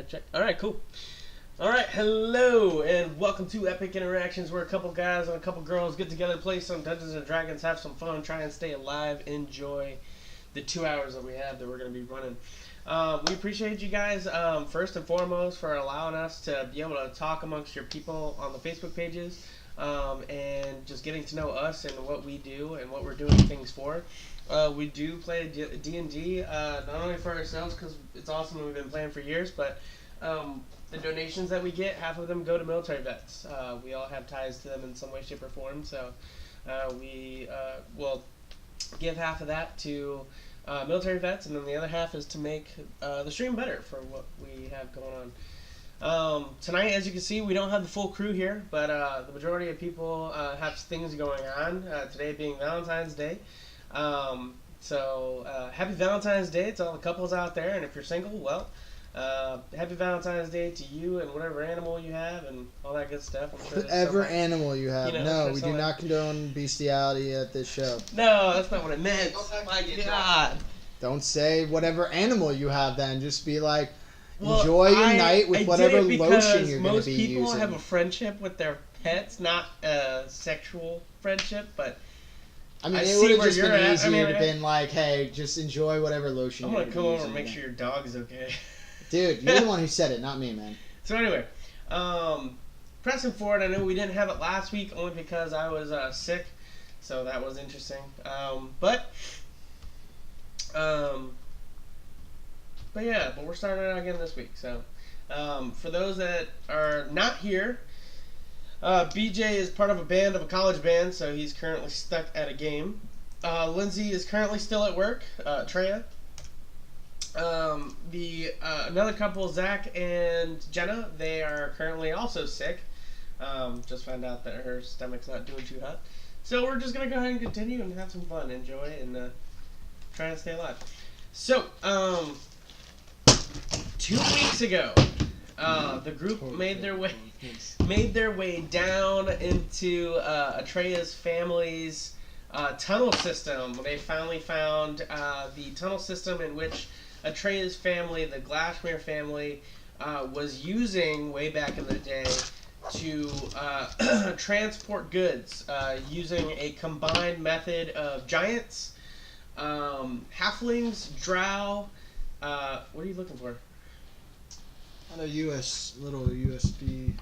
Check. All right, cool. All right, hello, and welcome to Epic Interactions, where a couple guys and a couple girls get together, play some Dungeons and Dragons, have some fun, try and stay alive, enjoy the 2 hours that we have that we're going to be running. We appreciate you guys, first and foremost, for allowing us to be able to talk amongst your people on the Facebook pages, and just getting to know us and what we do and what we're doing things for. We do play D&D, not only for ourselves because it's awesome and we've been playing for years, but the donations that we get, half of them go to military vets. We all have ties to them in some way, shape, or form, so we will give half of that to military vets, and then the other half is to make the stream better for what we have going on. Tonight, as you can see, we don't have the full crew here, but the majority of people have things going on, today being Valentine's Day. Happy Valentine's Day to all the couples out there, and if you're single, well, happy Valentine's Day to you and whatever animal you have and all that good stuff. I'm sure whatever animal you have. No, we do not condone bestiality at this show. No, that's not what I meant. My God. Don't say whatever animal you have then. Just be like, enjoy your night with whatever lotion you're going to be using. Most people have a friendship with their pets, not a sexual friendship, but I mean, it would have just been easier to been like, hey, just enjoy whatever lotion you're using. I'm going to come over and make sure your dog is okay. Dude, you're the one who said it, not me, man. So anyway, pressing forward, I know we didn't have it last week only because I was sick, so that was interesting. But we're starting out again this week. So for those that are not here, BJ is part of a college band, so he's currently stuck at a game. Lindsay is currently still at work, Treya. Another couple, Zach and Jenna, they are currently also sick. Just found out that her stomach's not doing too hot. So we're just going to go ahead and continue and have some fun, enjoy, and try to stay alive. So, 2 weeks ago, the group made their way down into Atreya's family's tunnel system. They finally found the tunnel system in which Atreya's family, the Glashmere family, was using way back in the day to transport goods using a combined method of giants, halflings, drow. What are you looking for? On a little USB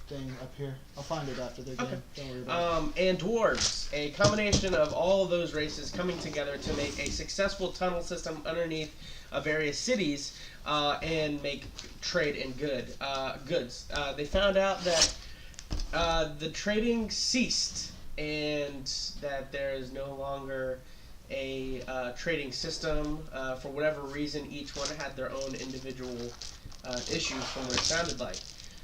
thing up here. I'll find it after the game. Okay. Don't worry about it. And dwarves. A combination of all of those races coming together to make a successful tunnel system underneath various cities and make trade in goods. They found out that the trading ceased and that there is no longer a trading system. For whatever reason, each one had their own individual issues from what it sounded like.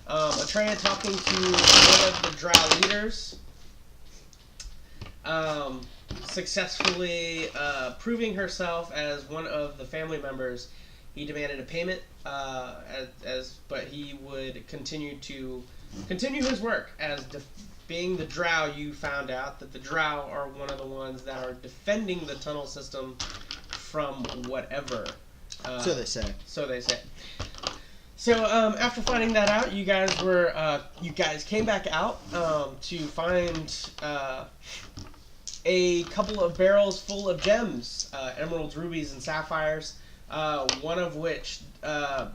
Atreya talking to one of the drow leaders, successfully proving herself as one of the family members. He demanded a payment, but he would continue his work as being the drow. You found out that the drow are one of the ones that are defending the tunnel system from whatever. So they say. So after finding that out, you guys came back out to find a couple of barrels full of gems, emeralds, rubies, and sapphires. One of which our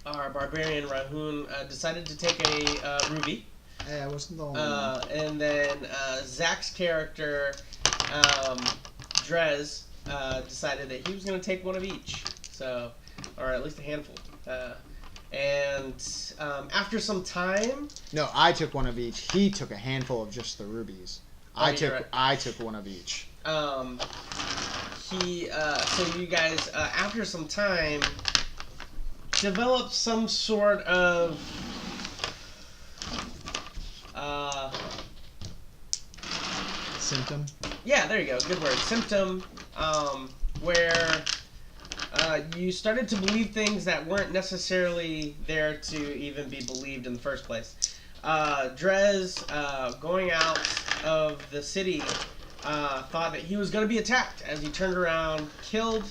barbarian Rahun decided to take a ruby. Hey, I wasn't the only one. And then Zach's character Drez decided that he was going to take one of each. So, or at least a handful. After some time... No, I took one of each. He took a handful of just the rubies. I took one of each. So you guys, after some time, developed some sort of... symptom? Yeah, there you go. Good word. Symptom, where... you started to believe things that weren't necessarily there to even be believed in the first place. Drez, going out of the city, thought that he was going to be attacked as he turned around, killed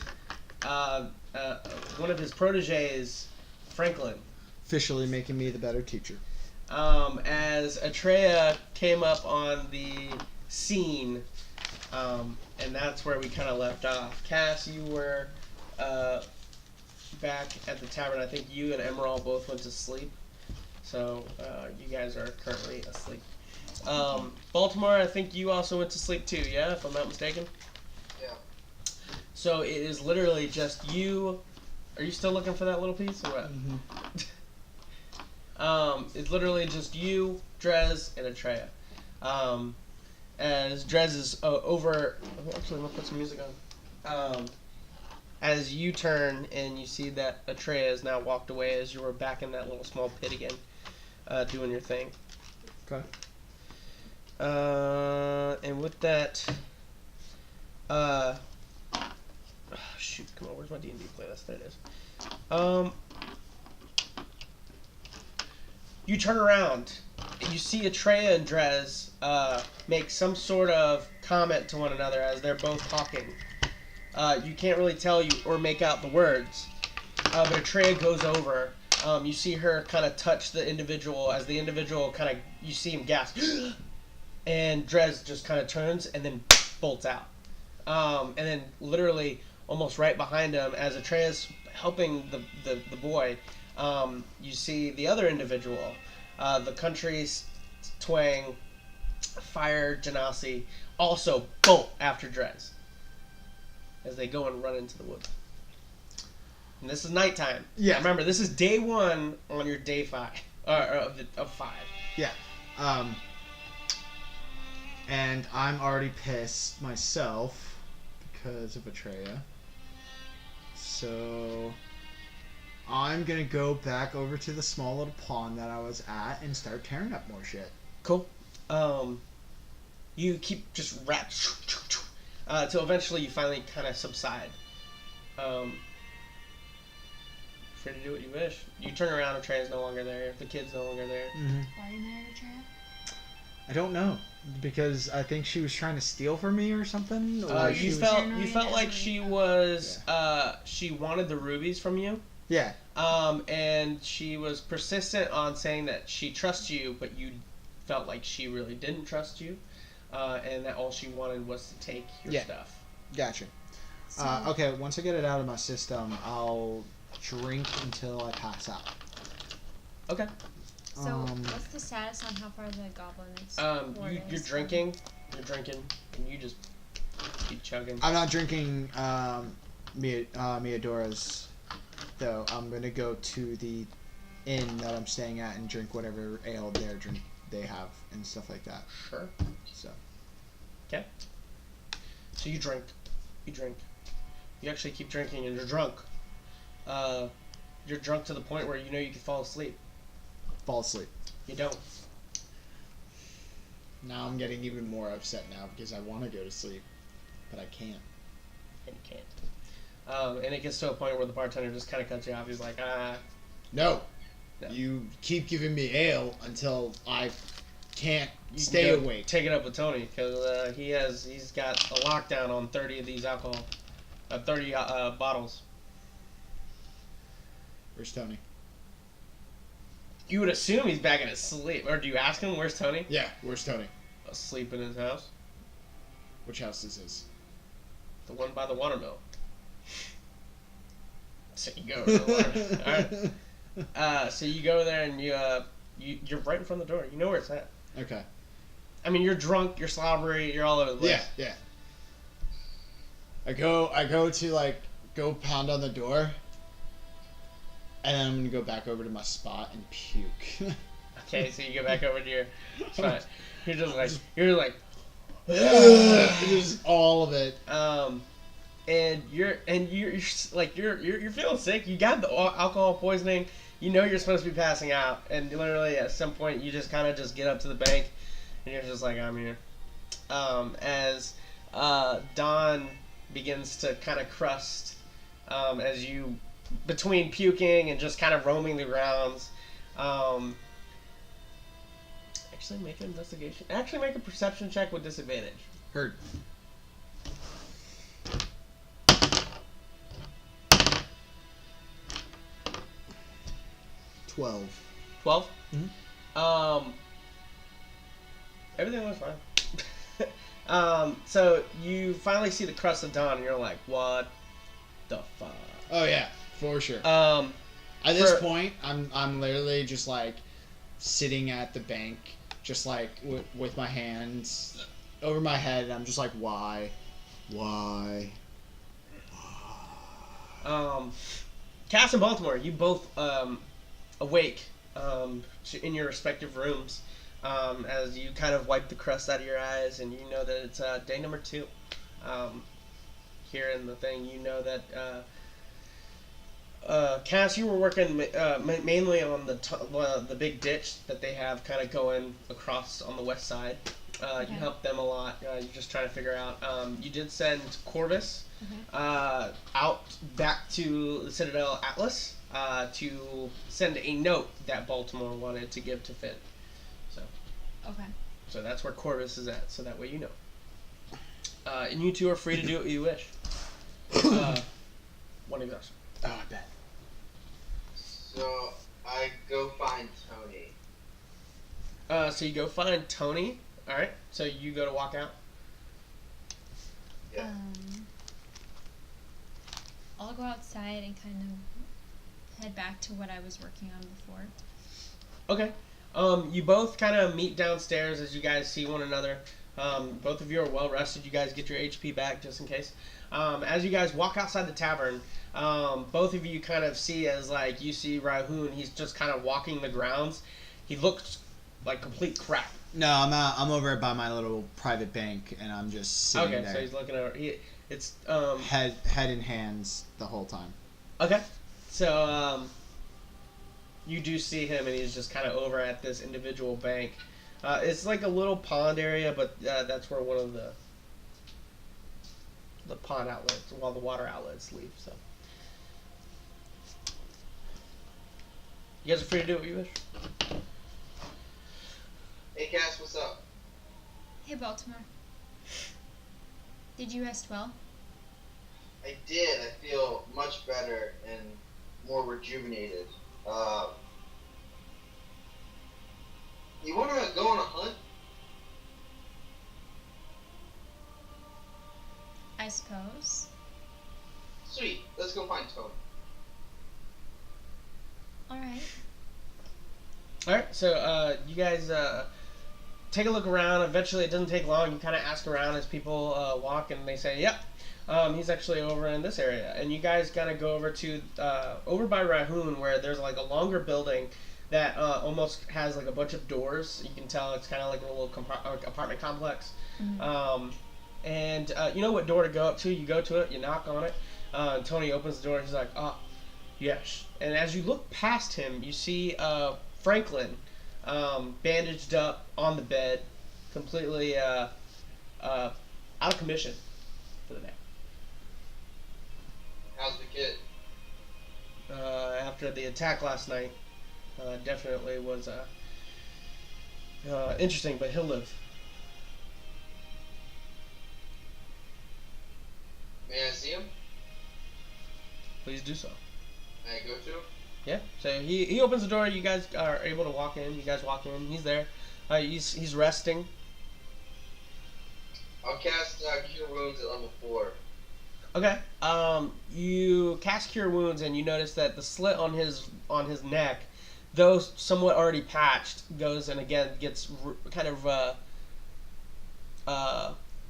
one of his proteges, Franklin. Officially making me the better teacher. As Atreya came up on the scene, and that's where we kind of left off. Cass, you were back at the tavern. I think you and Emerald both went to sleep, so you guys are currently asleep. Baltimore, I think you also went to sleep too, yeah, if I'm not mistaken? Yeah. So it is literally just you. Are you still looking for that little piece or what? Mm-hmm. It's literally just you, Drez, and Atreya. As Drez is over... Actually, I'm going to put some music on. As you turn and you see that Atreya has now walked away as you were back in that little small pit again, doing your thing. Okay. And with that... shoot, come on, where's my D&D playlist? There it is. You turn around, and you see Atreya and Drez make some sort of comment to one another as they're both talking. You can't really tell or make out the words, but Atreya goes over. You see her kind of touch the individual as the individual kind of, you see him gasp, and Drez just kind of turns and then bolts out. And then literally almost right behind him as Atreya's helping the boy, you see the other individual, the country's twang, Fire Genasi, also bolt after Drez as they go and run into the woods. And this is nighttime. Yeah. Remember, this is day 1 on your day 5 of 5. Yeah. And I'm already pissed myself because of Atreya. So I'm gonna go back over to the small little pond that I was at and start tearing up more shit. Cool. You keep just till eventually you finally kind of subside. Free to do what you wish. You turn around, Atreya's no longer there. The kid's no longer there. Mm-hmm. Why are you mad at Atreya? I don't know, because I think she was trying to steal from me or something. Or You felt like she was she wanted the rubies from you. Yeah. And she was persistent on saying that she trusts you, but you felt like she really didn't trust you, and that all she wanted was to take your stuff. Gotcha. So, Okay, once I get it out of my system, I'll drink until I pass out. Okay. So, what's the status on how far the goblin is? You're drinking, and you just keep chugging. I'm not drinking Miadora's, though. I'm gonna go to the inn that I'm staying at and drink whatever ale they have and stuff like that. Sure. So. Okay. So you drink. You actually keep drinking, and you're drunk. You're drunk to the point where you know you can fall asleep. Fall asleep. You don't. Now I'm getting even more upset now because I want to go to sleep, but I can't. And you can't. And it gets to a point where the bartender just kind of cuts you off. He's like, No. No. You keep giving me ale until I can't stay awake. Take it up with Tony, because he's got a lockdown on 30 of these 30 bottles. Where's Tony? You would assume he's back in his sleep. Or do you ask him, where's Tony? Yeah, where's Tony? Asleep in his house. Which house is this? The one by the watermill. So you go to the watermill. Alright. So you go there and you're right in front of the door. You know where it's at. Okay. I mean, you're drunk, you're slobbery, you're all over the place. Yeah. I go to go pound on the door. And then I'm going to go back over to my spot and puke. Okay, so you go back over to your spot. You're just like just all of it. And you're feeling sick. You got the alcohol poisoning. You know you're supposed to be passing out, and literally at some point you just kind of just get up to the bank, and you're just like, I'm here. As dawn begins to kind of crust, as you, between puking and just kind of roaming the grounds, actually make an investigation. Actually make a perception check with disadvantage. Heard. 12. 12? Mhm. Everything was fine. So you finally see the crust of dawn, and you're like, what the fuck? Oh yeah, for sure. Um, At this point, I'm literally just like sitting at the bank, just like with my hands over my head, and I'm just like, why? Cass and Baltimore, you both awake in your respective rooms as you kind of wipe the crust out of your eyes, and you know that it's day number 2 here in the thing. You know that Cass, you were working mainly on the big ditch that they have kind of going across on the west side. Okay. You helped them a lot. You're just trying to figure out. You did send Corvus out back to the Citadel Atlas to send a note that Baltimore wanted to give to Finn. So that's where Corvus is at. So that way you know. And you two are free to do what you wish. One of yours. Oh, I bet. So I go find Tony. So you go find Tony. All right. So you go to walk out. Yeah. I'll go outside and kind of head back to what I was working on before. Okay. You both kind of meet downstairs as you guys see one another. Both of you are well rested. You guys get your HP back just in case. As you guys walk outside the tavern, both of you kind of see as like you see Rahoon. He's just kind of walking the grounds. He looks like complete crap. No, I'm out. I'm over by my little private bank, and I'm just sitting there. Okay, so he's looking over. It's head in hands the whole time. Okay, so you do see him, and he's just kind of over at this individual bank. It's like a little pond area, but that's where one of the pond outlets, while the water outlets leave. So you guys are free to do what you wish. Hey Cass, what's up? Hey, Baltimore. Did you rest well? I did. I feel much better and more rejuvenated. You want to go on a hunt? I suppose. Sweet. Let's go find Tony. Alright. Alright, so you guys take a look around. Eventually, it doesn't take long. You kind of ask around as people walk, and they say, yep, he's actually over in this area. And you guys kind of go over to, over by Rahoon, where there's like a longer building that almost has like a bunch of doors. You can tell it's kind of like a little apartment complex. Mm-hmm. And you know what door to go up to. You go to it, you knock on it. Tony opens the door, and he's like, oh, yes. And as you look past him, you see Franklin bandaged up on the bed, completely out of commission for the day. How's the kid? After the attack last night, definitely was interesting, but he'll live. May I see him? Please do so. May I go to him? Yeah. So he opens the door. You guys are able to walk in. You guys walk in. He's there. He's resting. I'll cast Cure Wounds at level 4. Okay. You cast Cure Wounds, and you notice that the slit on his neck, though somewhat already patched, goes and again gets kind of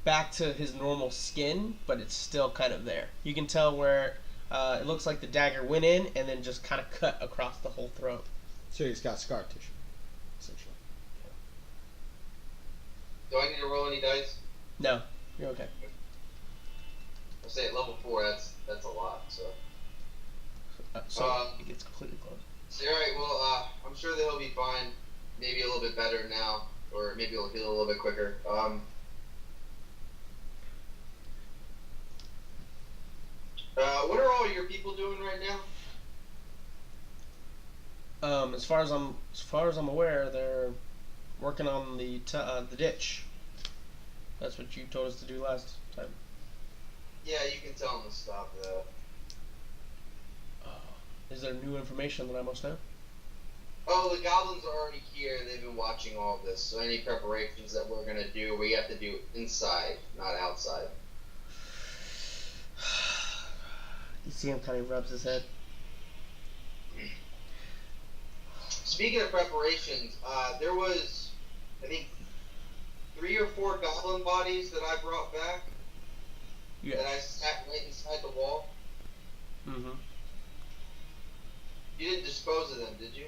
back to his normal skin, but it's still kind of there. You can tell where it looks like the dagger went in and then just kind of cut across the whole throat. So he's got scar tissue, essentially. Do I need to roll any dice? No, you're okay. I'll say at level 4, that's a lot, so. So it gets completely closed. Alright, well, I'm sure that he'll be fine. Maybe a little bit better now, or maybe he'll heal a little bit quicker. What are all your people doing right now? As far as I'm aware, they're working on the ditch. That's what you told us to do last time. Yeah, you can tell them to stop that. Is there new information that I must know? Oh, the goblins are already here. They've been watching all of this. So any preparations that we're gonna do, we have to do inside, not outside. You see him kind of rubs his head. Speaking of preparations, there was, I think, 3 or 4 goblin bodies that I brought back. Yeah. That I sat right inside the wall. Mm-hmm. You didn't dispose of them, did you?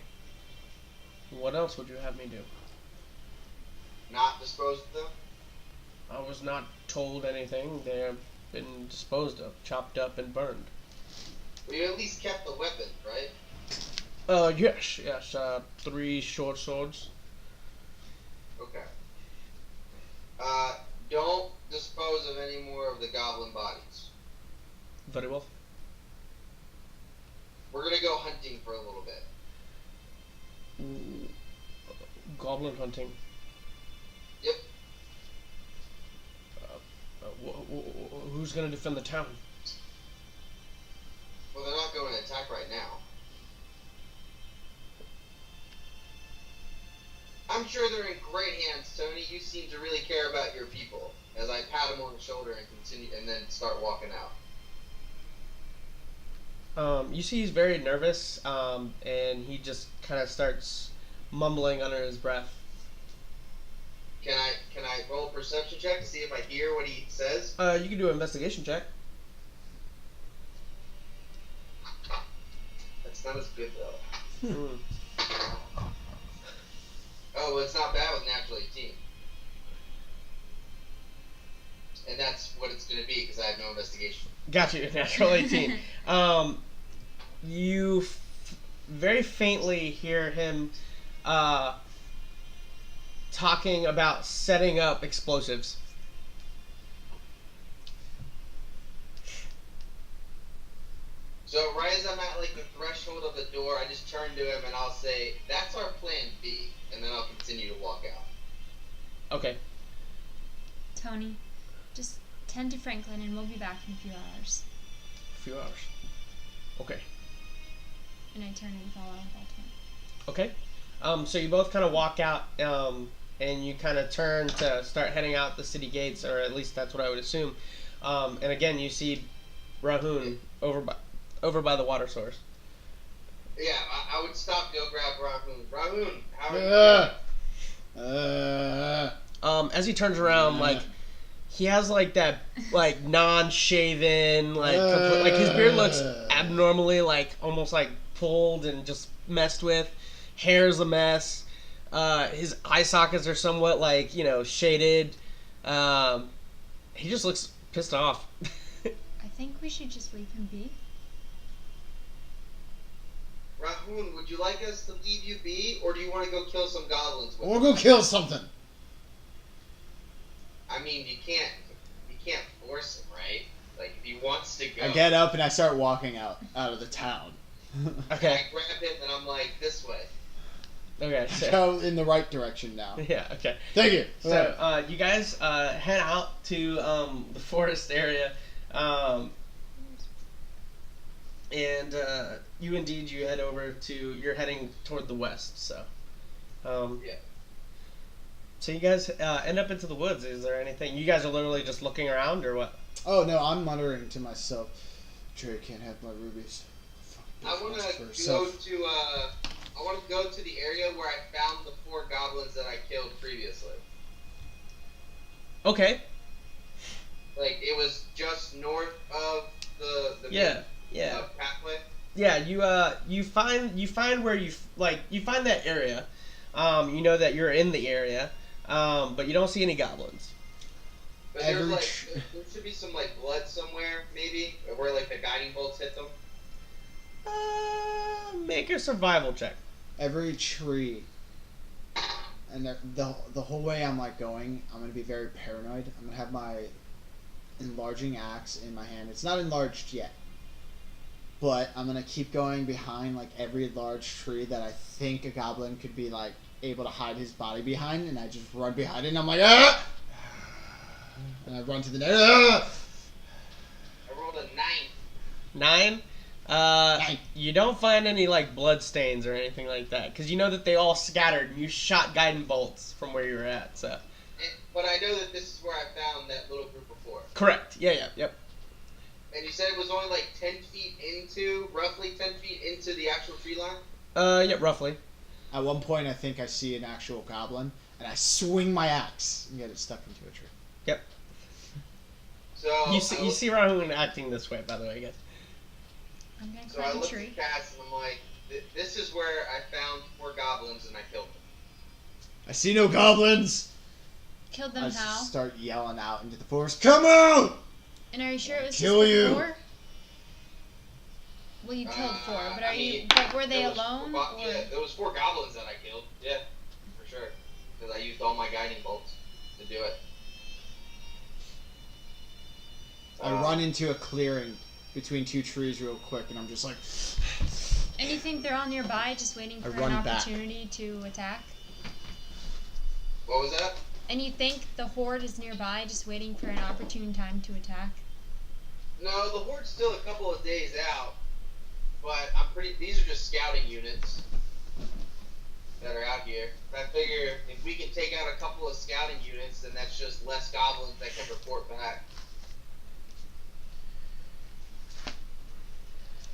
What else would you have me do? Not dispose of them? I was not told anything. They've been disposed of, chopped up, and burned. Well, you at least kept the weapon, right? Yes. 3 short swords. Okay. Don't dispose of any more of the goblin bodies. Very well. We're gonna go hunting for a little bit. Goblin hunting. Yep. Who's gonna defend the town? Well, they're not going to attack right now. I'm sure they're in great hands, Tony. You seem to really care about your people. As I pat him on the shoulder and continue, and then start walking out. You see he's very nervous, and he just kind of starts mumbling under his breath. Can I roll a perception check to see if I hear what he says? You can do an investigation check. That's not as good though. Mm. Oh, well, it's not bad with natural 18. And that's what it's going to be because I have no investigation. Got you, natural 18. You very faintly hear him talking about setting up explosives. So right as I'm at like the threshold of the door, I just turn to him and I'll say, "That's our plan B," and then I'll continue to walk out. Okay. Tony, just tend to Franklin and we'll be back in a few hours. A few hours. Okay. And I turn and follow Baltimore. Okay. So you both kind of walk out, and you kind of turn to start heading out the city gates, or at least that's what I would assume. And again, you see Rahun over by the water source. Yeah, I would stop to go grab Rahun. Rahun, how are you? As he turns around, like he has like that like non-shaven, like like his beard looks abnormally like almost like pulled and just messed with. Hair's a mess. His eye sockets are somewhat like shaded. He just looks pissed off. I think we should just leave him be. Rahun, would you like us to leave you be, or do you want to go kill some goblins with Or us? go kill something. I mean, you can't force him, right? Like, if he wants to go. I get up and I start walking out of the town. Okay. I grab him and I'm like, this way. Okay. I So, go in the right direction now. yeah. Okay. Thank you. So you guys head out to the forest area, and you head over to. You're heading toward the west. So. Yeah. So you guys end up into the woods. Is there anything? You guys are literally just looking around, or what? Oh no, I'm muttering to myself. Trey can't have my rubies. I want to go to the area where I found the 4 goblins that I killed previously. Okay. Like, it was just north of the Yeah. pathway. Yeah. You find where you find that area. You know that you're in the area, but you don't see any goblins. But there's there should be some like blood somewhere, maybe, where like the guiding bolts hit them. Make a survival check. Every tree, and the whole way I'm like going, I'm gonna be very paranoid. I'm gonna have my enlarging axe in my hand. It's not enlarged yet, but I'm gonna keep going behind like every large tree that I think a goblin could be like able to hide his body behind, and I just run behind it and I'm like, ah! And I run to the net. Ah! I rolled a 9. 9. You don't find any like blood stains or anything like that, because you know that they all scattered and you shot guiding bolts from where you were at. So. But I know that this is where I found that little group before. Correct. Yeah. Yep. And you said it was only like 10 feet into, roughly 10 feet into the actual tree line? Yeah, roughly. At one point, I think I see an actual goblin, and I swing my axe and get it stuck into a tree. Yep. So you see Rahun acting this way, by the way, guys. I'm gonna So I climb a looked tree. at Cass and I'm like, this is where I found 4 goblins and I killed them. I see no goblins! Killed them I how? start yelling out into the forest, "Come out!" And are you sure it was Kill just the you. 4? Well, you killed 4, but I mean, but were they there was alone? Yeah, there was 4 goblins that I killed. Yeah, for sure. Because I used all my guiding bolts to do it. I run into a clearing between 2 trees real quick, and I'm just like... And you think they're all nearby, just waiting for an run back. opportunity to attack? What was that? And you think the horde is nearby, just waiting for an opportune time to attack? No, the horde's still a couple of days out. But these are just scouting units that are out here. I figure if we can take out a couple of scouting units, then that's just less goblins that can report back.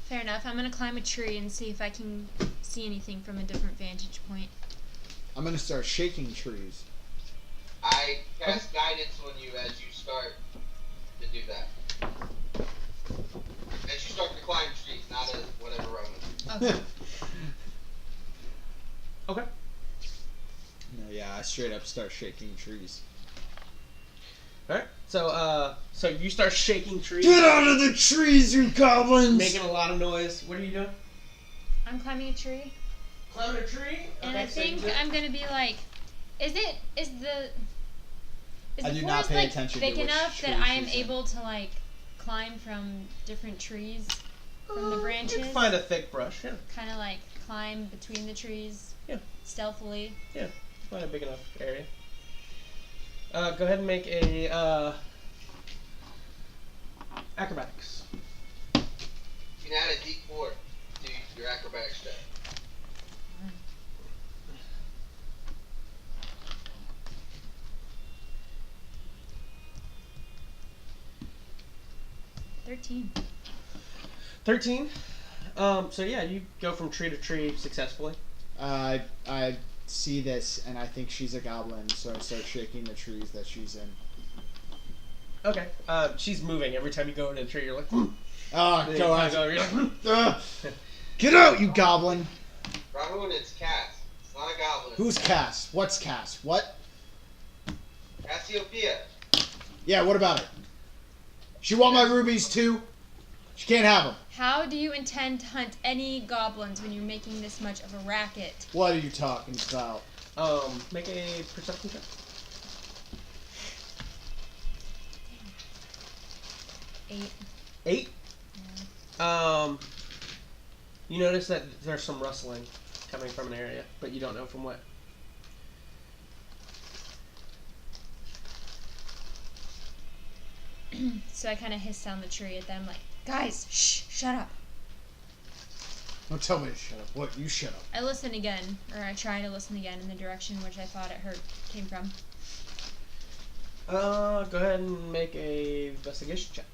Fair enough. I'm gonna climb a tree and see if I can see anything from a different vantage point. I'm gonna start shaking trees. I cast guidance on you as you start to do that. As you start to climb trees, not as whatever Roman. Okay. Okay. No, yeah, I straight up start shaking trees. All right. So you start shaking trees. Get out of the trees, you goblins! Making a lot of noise. What are you doing? I'm climbing a tree, Climbing a tree. and I think I'm gonna be like, is the I do not forest pay like attention to big which enough tree that I am she's in. able to like climb from different trees from the You branches? can find a thick brush. Yeah. Kind of like climb between the trees. Yeah. Stealthily. Yeah. Find a big enough area. Go ahead and make a acrobatics. You can add a D4 to your acrobatics check. $13. 13. So yeah, you go from tree to tree successfully. I see this, and I think she's a goblin, so I start shaking the trees that she's in. Okay. She's moving every time you go into the tree. You're like, Oh, go on. You're like, Get out, you goblin! Rahun, it's Cass. It's not a goblin. Who's Cass? What's Cass? What? Cassiopeia. Yeah, what about it? She want my rubies too? She can't have them. How do you intend to hunt any goblins when you're making this much of a racket? What are you talking about? Make a perception check. 8. 8. Yeah. You notice that there's some rustling coming from an area, but you don't know from what. So I kind of hiss down the tree at them like, guys, shh, shut up. Don't tell me to shut up. What? You shut up. I listen again, or I try to listen again in the direction which I thought it came from. Go ahead and make a investigation check.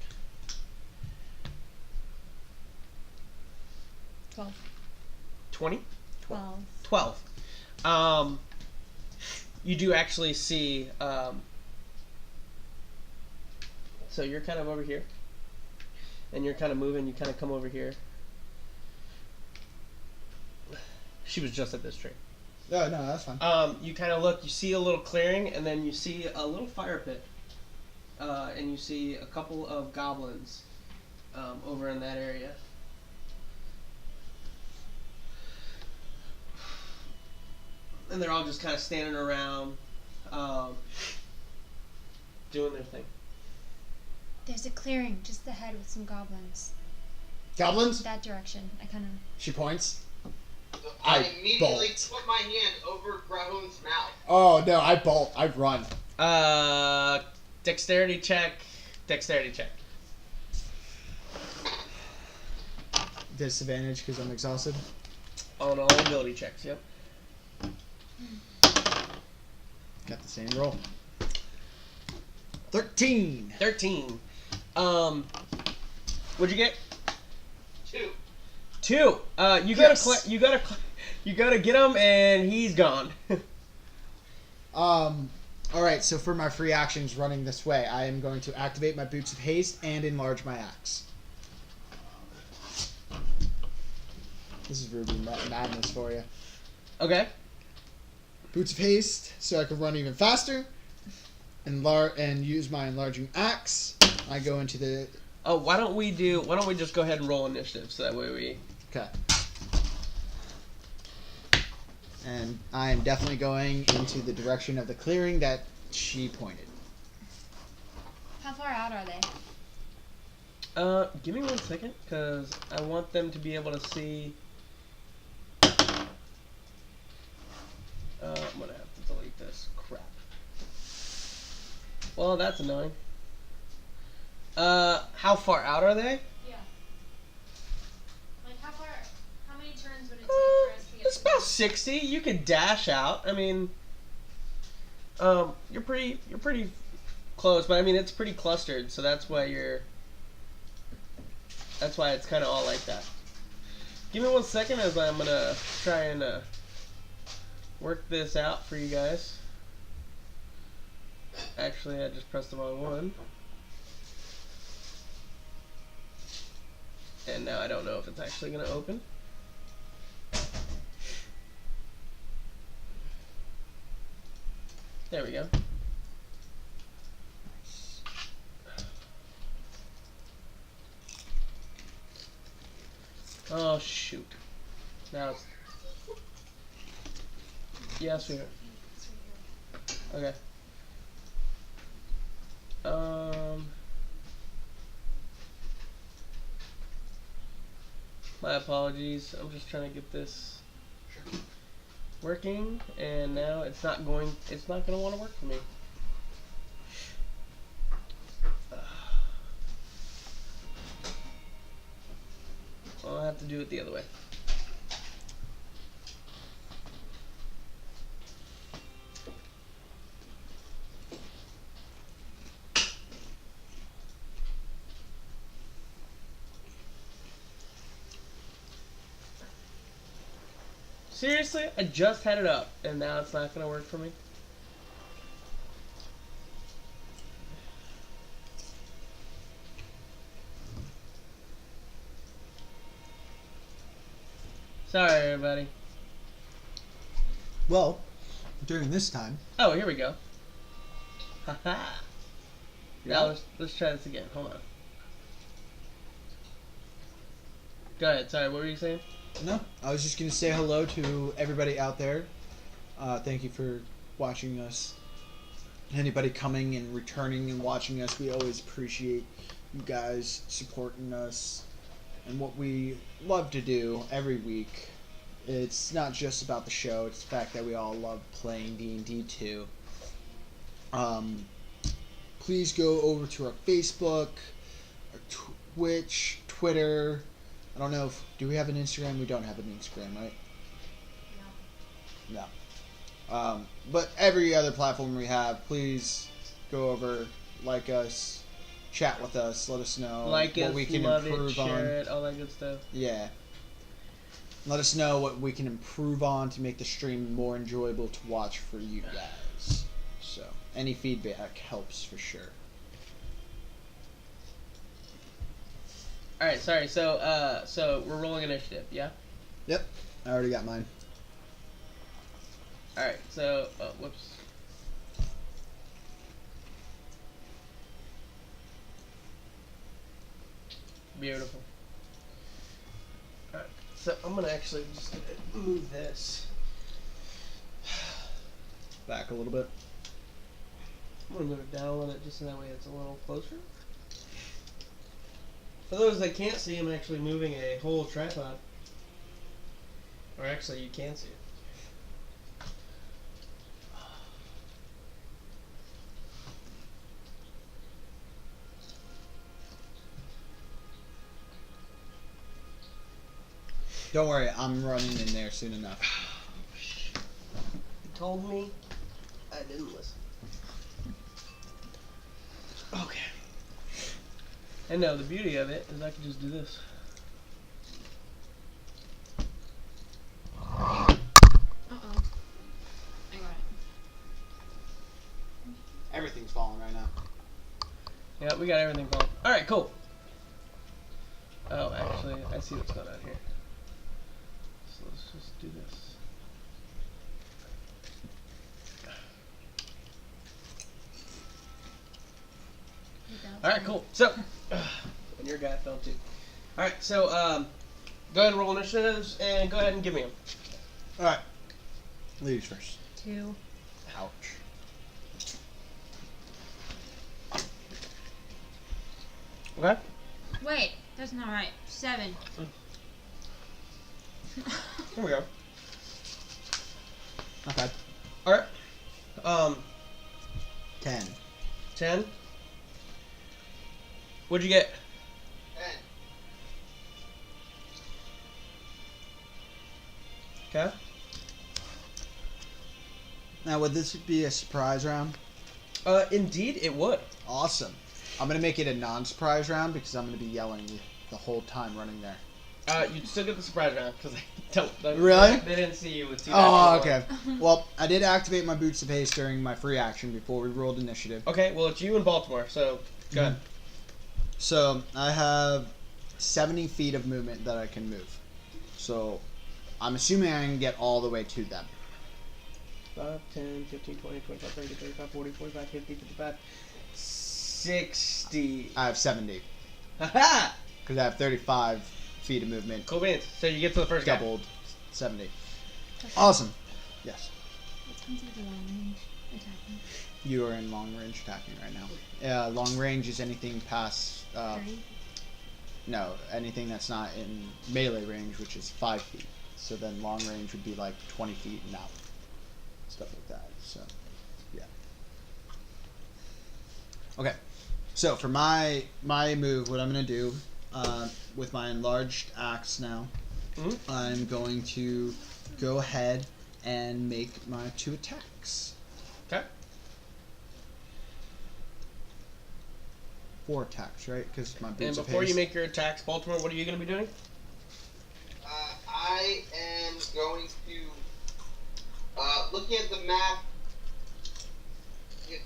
12. 20? 12. 12. You do actually see, so you're kind of over here, and you're kind of moving, you kind of come over here. She was just at this tree. No, that's fine. You kind of look, you see a little clearing, and then you see a little fire pit. And you see a couple of goblins over in that area. And they're all just kind of standing around, doing their thing. There's a clearing just ahead with some goblins. Goblins? That direction. I kind of... She points. So I I immediately bolt. put my hand over Rahun's mouth. Oh, no, I bolt. I run. Dexterity check. Dexterity check. disadvantage because I'm exhausted. On all ability checks, yep. Got the same roll. 13. 13. What'd you get? 2. 2. You gotta Yes. you gotta get him, and he's gone. All right. So for my free actions running this way, I am going to activate my Boots of Haste and enlarge my axe. This is Ruby madness for you. Okay. Boots of Haste, so I can run even faster. And use my enlarging axe. I go into the. Oh, why don't we just go ahead and roll initiative so that way we. Okay. And I am definitely going into the direction of the clearing that she pointed. How far out are they? Give me 1 second, because I want them to be able to see. I'm gonna have to delete this. Crap. Well, that's annoying. How far out are they? Yeah. Like how many turns would it take for us to get It's about 60. You could dash out. I mean, you're pretty close, but I mean it's pretty clustered, so that's why it's kind of all like that. Give me 1 second as I'm gonna try and work this out for you guys. Actually, I just pressed the wrong one. And now I don't know if it's actually going to open. There we go. Oh, shoot. Now it's... Yes, we are. Okay. My apologies. I'm just trying to get this working, and now it's not going to want to work for me. I'll have to do it the other way. Seriously? I just had it up, and now it's not going to work for me? Sorry, everybody. Well, during this time. Oh, here we go. Haha. Yeah. Now let's try this again. Hold on. Go ahead. Sorry, what were you saying? No, I was just going to say hello to everybody out there. Thank you for watching us. Anybody coming and returning and watching us, we always appreciate you guys supporting us and what we love to do every week. It's not just about the show, it's the fact that we all love playing D&D too. Please go over to our Facebook, our Twitch, Twitter. I don't know do we have an Instagram? We don't have an Instagram, right? No. But every other platform we have, please go over, like us, chat with us, let us know Like what us, we can love improve it, share on. it, all that good stuff. Yeah. Let us know what we can improve on to make the stream more enjoyable to watch for you guys. So, any feedback helps for sure. Alright, sorry, so we're rolling initiative, yeah? Yep, I already got mine. Alright, so, whoops. Beautiful. Alright, so I'm gonna actually just move this. Back a little bit. I'm gonna move it down a little bit just so that way it's a little closer. For those that can't see, I'm actually moving a whole tripod. Or actually, you can see it. Don't worry, I'm running in there soon enough. You told me. I didn't listen. Okay. And now the beauty of it is I can just do this. Uh-oh. I got it. Everything's falling right now. Yeah, we got everything going. Alright, cool. Oh, actually, I see what's going on here. So let's just do this. Alright, cool. So, and your guy fell too. Alright, so, go ahead and roll initiatives and go ahead and give me them. Alright. Ladies first. 2. Ouch. Okay? Wait, that's not right. 7. Here we go. Not bad. Alright. 10. 10. What'd you get? 10. Okay. Now, would this be a surprise round? Indeed, it would. Awesome. I'm going to make it a non-surprise round because I'm going to be yelling the whole time running there. You'd still get the surprise round because Really? They didn't see you with 2. Oh, okay. Well, I did activate my boots of haste during my free action before we rolled initiative. Okay, well, it's you in Baltimore, so go ahead. So, I have 70 feet of movement that I can move. So, I'm assuming I can get all the way to them. 5, 10, 15, 20, 25, 30, 35, 40, 45, 50, 55, 60. I have 70. Haha! Because I have 35 feet of movement. Cool beans. So you get to the first guy. Doubled 70. Awesome. Yes. Which one's the long range attacking? You are in long range attacking right now. Long range is anything past... 30? No, anything that's not in melee range, which is 5 feet. So then long range would be like 20 feet and out. Stuff like that. So, yeah. Okay. So for my move, what I'm going to do with my enlarged axe now, I'm going to go ahead and make my 2 attacks. Okay. 4 attacks, right? Because my And boots of before haste. you make your attacks, Baltimore, what are you going to be doing? I am going to, looking at the map, if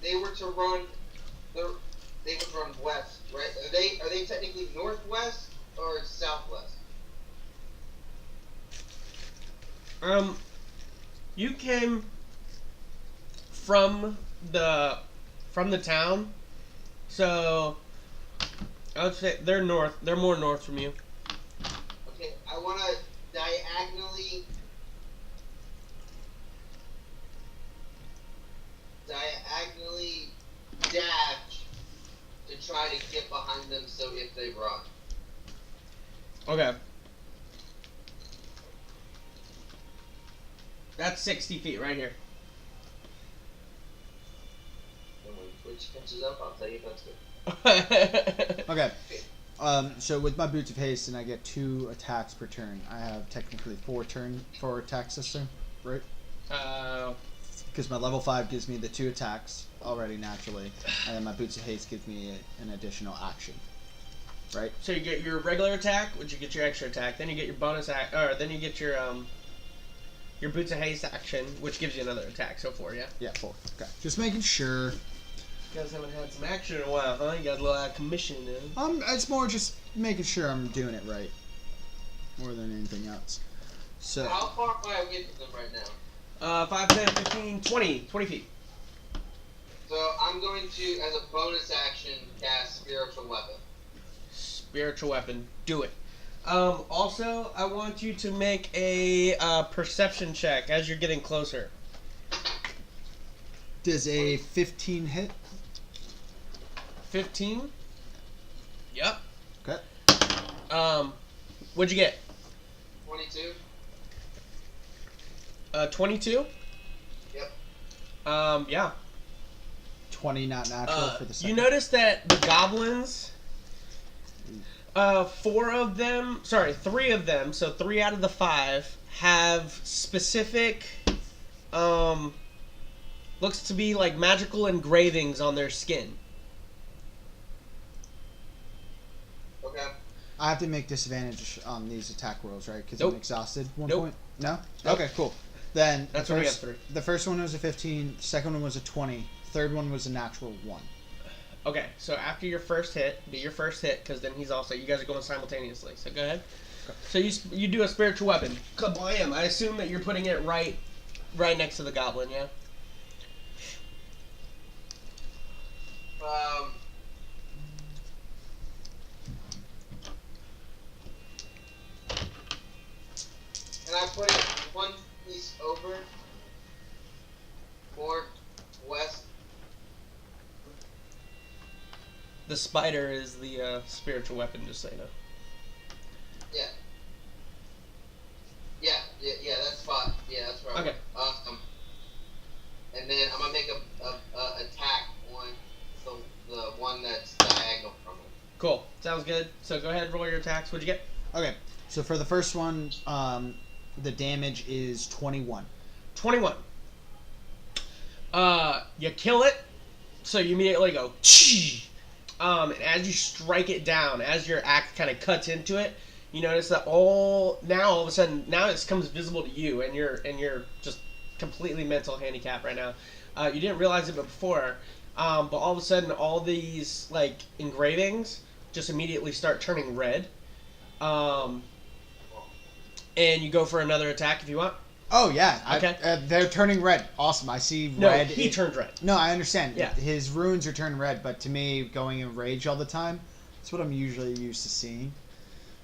they were to run, they would run west, right? Are they technically northwest or southwest? You came from the town, so I would say they're north. They're more north from you. Okay, I want to diagonally dash to try to get behind them. So if they run, Okay. That's 60 feet right here. and when Twitch catches up, I'll tell you if that's good. Okay. So with my boots of haste, and I get 2 attacks per turn. I have technically 4 attacks this turn, right? Because my level 5 gives me the 2 attacks already naturally, and then my boots of haste gives me an additional action, right? So you get your regular attack, which you get your extra attack. Then you get your bonus act, or then you get your boots of haste action, which gives you another attack. So 4, yeah. Yeah, 4. Okay. Just making sure. You guys haven't had some action in a while, huh? You got a little out of commission, now. It's more just making sure I'm doing it right, more than anything else. So. How far am I away from them right now? 5, 10, 15, 20 feet. So I'm going to, as a bonus action, cast Spiritual Weapon. Spiritual weapon. Do it. Also, I want you to make a perception check as you're getting closer. Does a 15 hit? 15? Yep. Okay. What'd you get? 22? 22? Yep. Yeah. 20 not natural for the second. You notice that the goblins, Three of them, so 3 out of the 5 have specific, looks to be like magical engravings on their skin. Okay. I have to make disadvantage on these attack rolls, right? Because Nope. I'm exhausted. One Nope. point. No. Nope. Okay, cool. Then That's the why we first, have 3. the first one was a 15. The second one was a 20. Third one was a natural 1. Okay, so after your first hit, do your first hit, because then he's also, you guys are going simultaneously. So go ahead. Okay. So you do a spiritual weapon. Kablam! I assume that you're putting it right next to the goblin, yeah? And I put it one piece over, more west. The spider is the spiritual weapon, just so you know. Yeah. Yeah, that spot. Yeah, that's where Okay. I went. And then I'm gonna make a attack on the one that's diagonal from it. Cool. Sounds good. So go ahead and roll your attacks. What'd you get? Okay. So for the first one, the damage is 21. 21. You kill it, so you immediately go, Chee! And as you strike it down, as your axe kind of cuts into it, you notice that all of a sudden, now it becomes visible to you, and you're just completely mental handicapped right now. You didn't realize it before, but all of a sudden, all these like engravings just immediately start turning red. And you go for another attack if you want. Oh yeah. Okay. They're turning red. Awesome. I see No, red. he turned red. No, I understand. Yeah. His runes are turned red, but to me, going in rage all the time, that's what I'm usually used to seeing.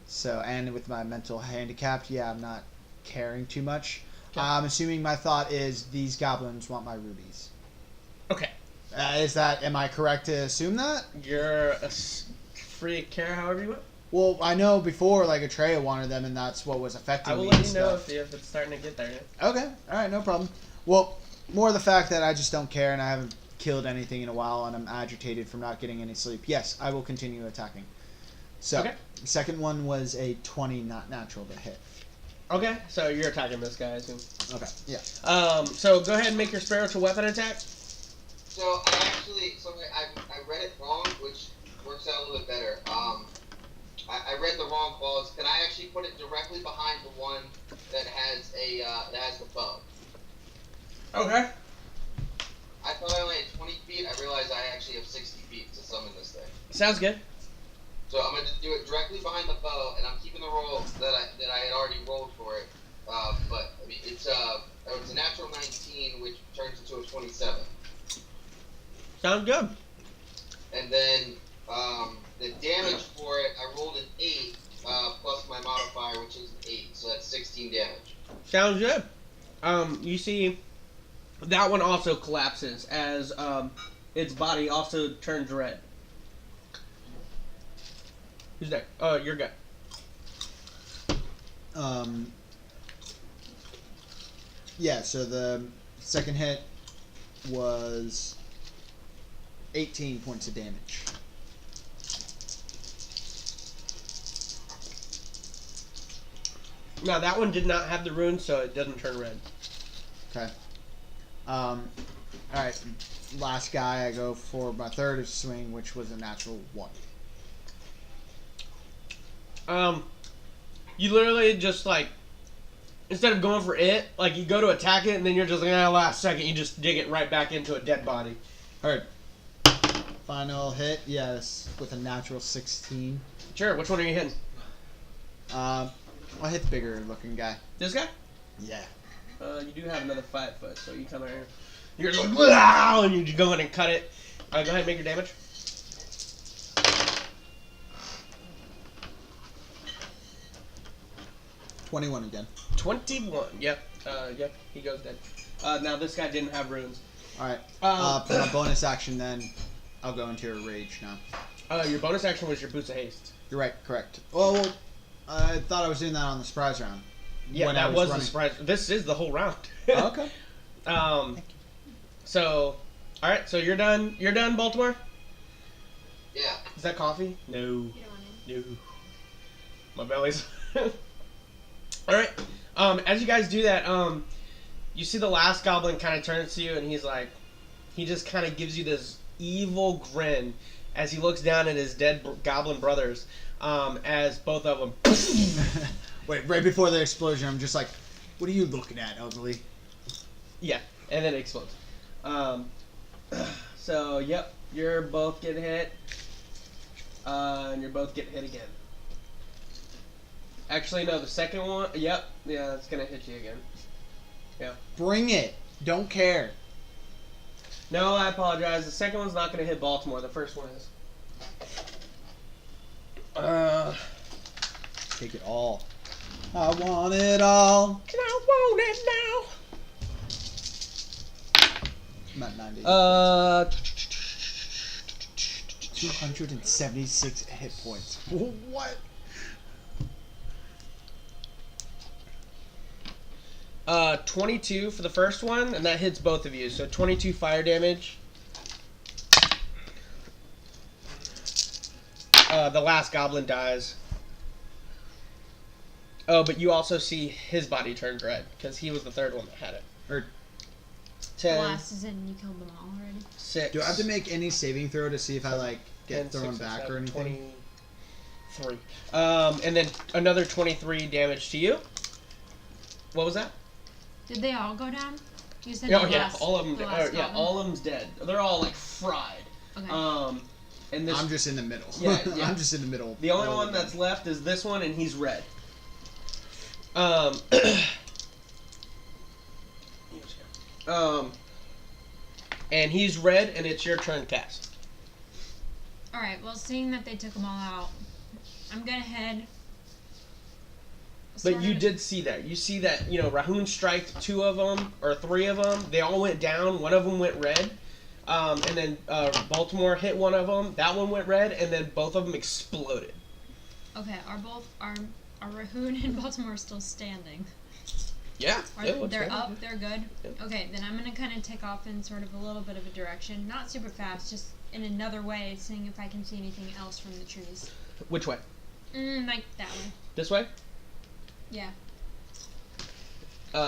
So, and with my mental handicap, yeah, I'm not caring too much. Okay. I'm assuming my thought is these goblins want my rubies. Okay. Am I correct to assume that? You're free to care however you want. Well, I know before, like, Atreya wanted them, and that's what was affecting I me will let and you know stuff. if it's starting to get there. Okay, alright, no problem. Well, more the fact that I just don't care and I haven't killed anything in a while and I'm agitated from not getting any sleep. Yes, I will continue attacking. So, Okay. the second one was a 20 not natural to hit. Okay, so you're attacking this guy, I assume. Okay, yeah. So go ahead and make your spiritual weapon attack. So I read it wrong, which works out a little bit better. I read the wrong clause. Can I actually put it directly behind the one that has the bow? Okay. I thought I only had 20 feet. I realized I actually have 60 feet to summon this thing. Sounds good. So I'm gonna just do it directly behind the bow, and I'm keeping the roll that I had already rolled for it. But I mean, it's a natural 19, which turns into a 27. Sounds good. And then the damage for it, I rolled an 8 plus my modifier, which is an 8, so that's 16 damage. Sounds good. You see, that one also collapses as its body also turns red. Who's next? Oh, your guy. Yeah, so the second hit was 18 points of damage. Now that one did not have the rune, so it doesn't turn red. Okay. Alright, last guy, I go for my third swing, which was a natural 1. You literally just like, instead of going for it, like you go to attack it, and then you're just like, last second, you just dig it right back into a dead body. Alright. Final hit, yes, with a natural 16. Sure, which one are you hitting? I'll hit the bigger looking guy. This guy? Yeah. You do have another 5 foot, so you come out here. You're just like, wow, and you just go in and cut it. Go ahead and make your damage. $21 again. 21. Yep. Yep. He goes dead. Now this guy didn't have runes. Alright. For my bonus action then, I'll go into a rage now. Your bonus action was your boots of haste. You're right, correct. Well, I thought I was doing that on the surprise round. Yeah, when that I was running. the surprise. This is the whole round. Oh, okay. So, all right. So you're done. You're done, Baltimore. Yeah. Is that coffee? No. You don't want No. My belly's. All right. As you guys do that, you see the last goblin kind of turns to you, and he's like, he just kind of gives you this evil grin as he looks down at his dead goblin brothers. As both of them. Wait, right before the explosion, I'm just like, what are you looking at, elderly? Yeah, and then it explodes. So, yep, you're both getting hit. And you're both getting hit again. Actually, no, the second one, yep, yeah, it's gonna hit you again. Yeah. Bring it. Don't care. No, I apologize. The second one's not gonna hit Baltimore. The first one is. Take it all. I want it all. And I want it I'm at 90. now. 276 hit points. What? 22 for the first one, and that hits both of you. So 22 fire damage. The last goblin dies. Oh, but you also see his body turned red, because he was the third one that had it. Or 10, The last is in, you killed them all already. 6. do I have to make any saving throw to see if I like get 10, thrown 6, back 7, or anything? 23. And then another 23 damage to you. What was that? Did they all go down? You said Oh the yeah, last, all of them. the last Yeah, goblin? all of them's dead. They're all like fried. Okay. And this I'm just in the middle. Yeah, yeah. I'm just in the middle. the only All one of them. that's left is this one, and he's red. And he's red, and it's your turn to cast. Alright, well, seeing that they took them all out, I'm gonna head. But sort you of- did see that. You see that, Rahun striked 2 of them, or 3 of them. They all went down. One of them went red. And then Baltimore hit one of them. That one went red, and then both of them exploded. Okay, are Rahoon and Baltimore still standing? Yeah. They're up, they're good? Yeah. Okay, then I'm gonna kind of take off in sort of a little bit of a direction. Not super fast, just in another way, seeing if I can see anything else from the trees. Which way? Like that way. This way? Yeah.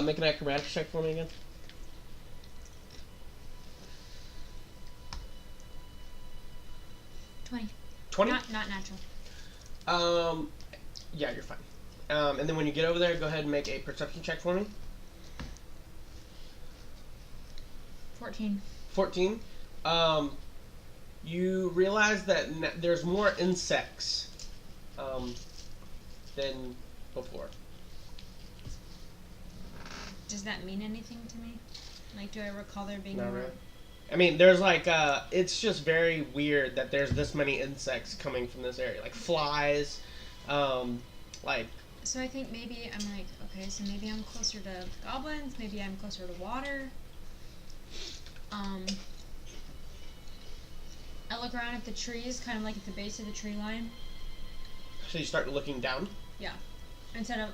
Make an acrobatics check for me again. 20. 20? Not natural. Yeah, you're fine. And then when you get over there, go ahead and make a perception check for me. 14. 14. You realize that there's more insects than before. Does that mean anything to me? Like, do I recall there being Not more? really. I mean, there's like, it's just very weird that there's this many insects coming from this area. Like flies, like... So I think maybe I'm like, okay, so maybe I'm closer to goblins, maybe I'm closer to water. I look around at the trees, kind of like at the base of the tree line. So you start looking down? Yeah. Instead of,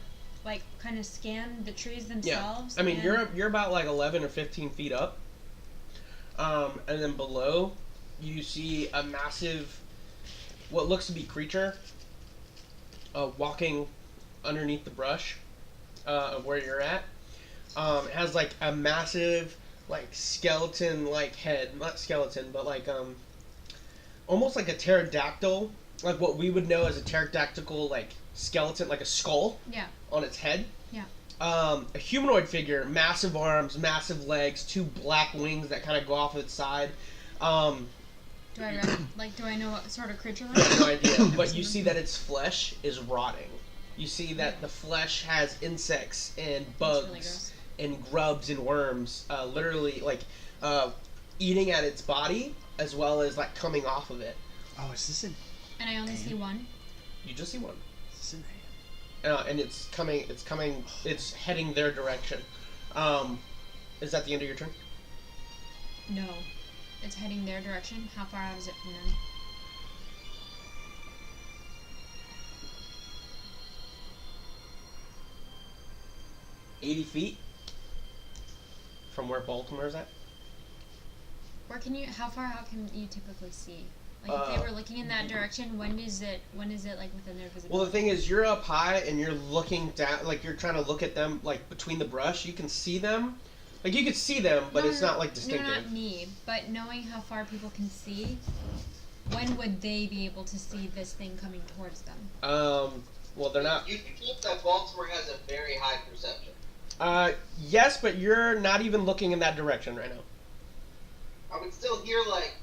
like, kind of scan the trees themselves. I mean, and you're about like 11 or 15 feet up. And then below, you see a massive, what looks to be creature, walking underneath the brush of where you're at. It has like a massive, like skeleton-like head, not skeleton, but like almost like a pterodactyl, like what we would know as a pterodactyl like skeleton, like a skull. Yeah. On its head. Yeah. A humanoid figure, massive arms, massive legs, 2 black wings that kind of go off its side. Do I know what sort of creature it I have is? no idea. But you see that its flesh is rotting. You see that the flesh has insects and bugs really gross. and grubs and worms, literally like eating at its body as well as like coming off of it. Oh, is this an? And I only see one. You just see one. Is this an? And it's heading their direction. Is that the end of your turn? No. It's heading their direction. How far out is it from them? $80 feet from where Baltimore's at. How far out can you typically see? Like if they were looking in that direction, when is it like within their visibility? Well, the thing is, you're up high and you're looking down, like you're trying to look at them, like between the brush. You can see them, like you could see them, but it's not like distinctive. No, not me, but knowing how far people can see, when would they be able to see this thing coming towards them? Well, they're not. You think that Baltimore has a very high perception? Yes, but you're not even looking in that direction right now. I would still hear like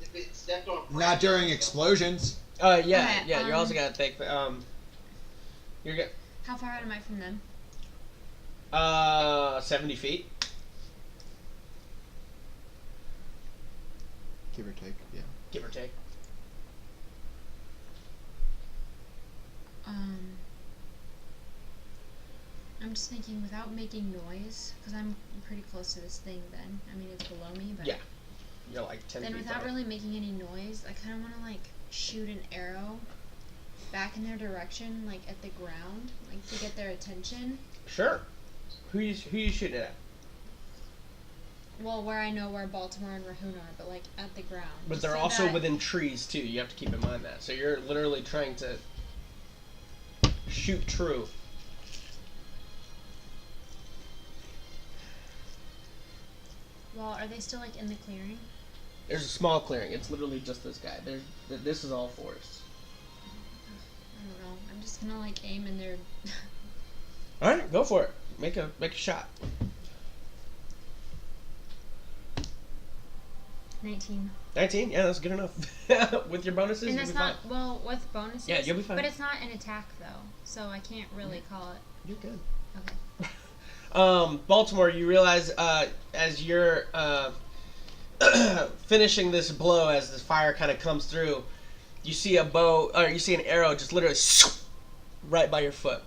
if it stepped on. Not during explosions. Yeah, Okay, yeah. You're also gotta think. You're good. How far out am I from them? 70 feet. Give or take, yeah. Give or take. I'm just thinking without making noise, because I'm pretty close to this thing then. I mean, it's below me, but... Yeah. You're like 10 Then feet without away. really making any noise, I kind of want to, like, shoot an arrow back in their direction, like, at the ground, like, to get their attention. Sure. Who you shooting at? Well, where I know where Baltimore and Rahoon are, but, like, at the ground. But Just they're so also that- within trees, too. You have to keep in mind that. So you're literally trying to shoot true. Well, are they still, like, in the clearing? There's a small clearing. It's literally just this guy. This is all forest. I don't know. I'm just gonna, like, aim in their... All right, go for it. Make a shot. 19. 19? Yeah, that's good enough. With your bonuses, And you'll that's be not... fine. Well, with bonuses... Yeah, you'll be fine. But it's not an attack, though, so I can't really call it... You're good. Okay. Baltimore, you realize as you're finishing this blow, as this fire kind of comes through, you see a bow, or you see an arrow just literally right by your foot.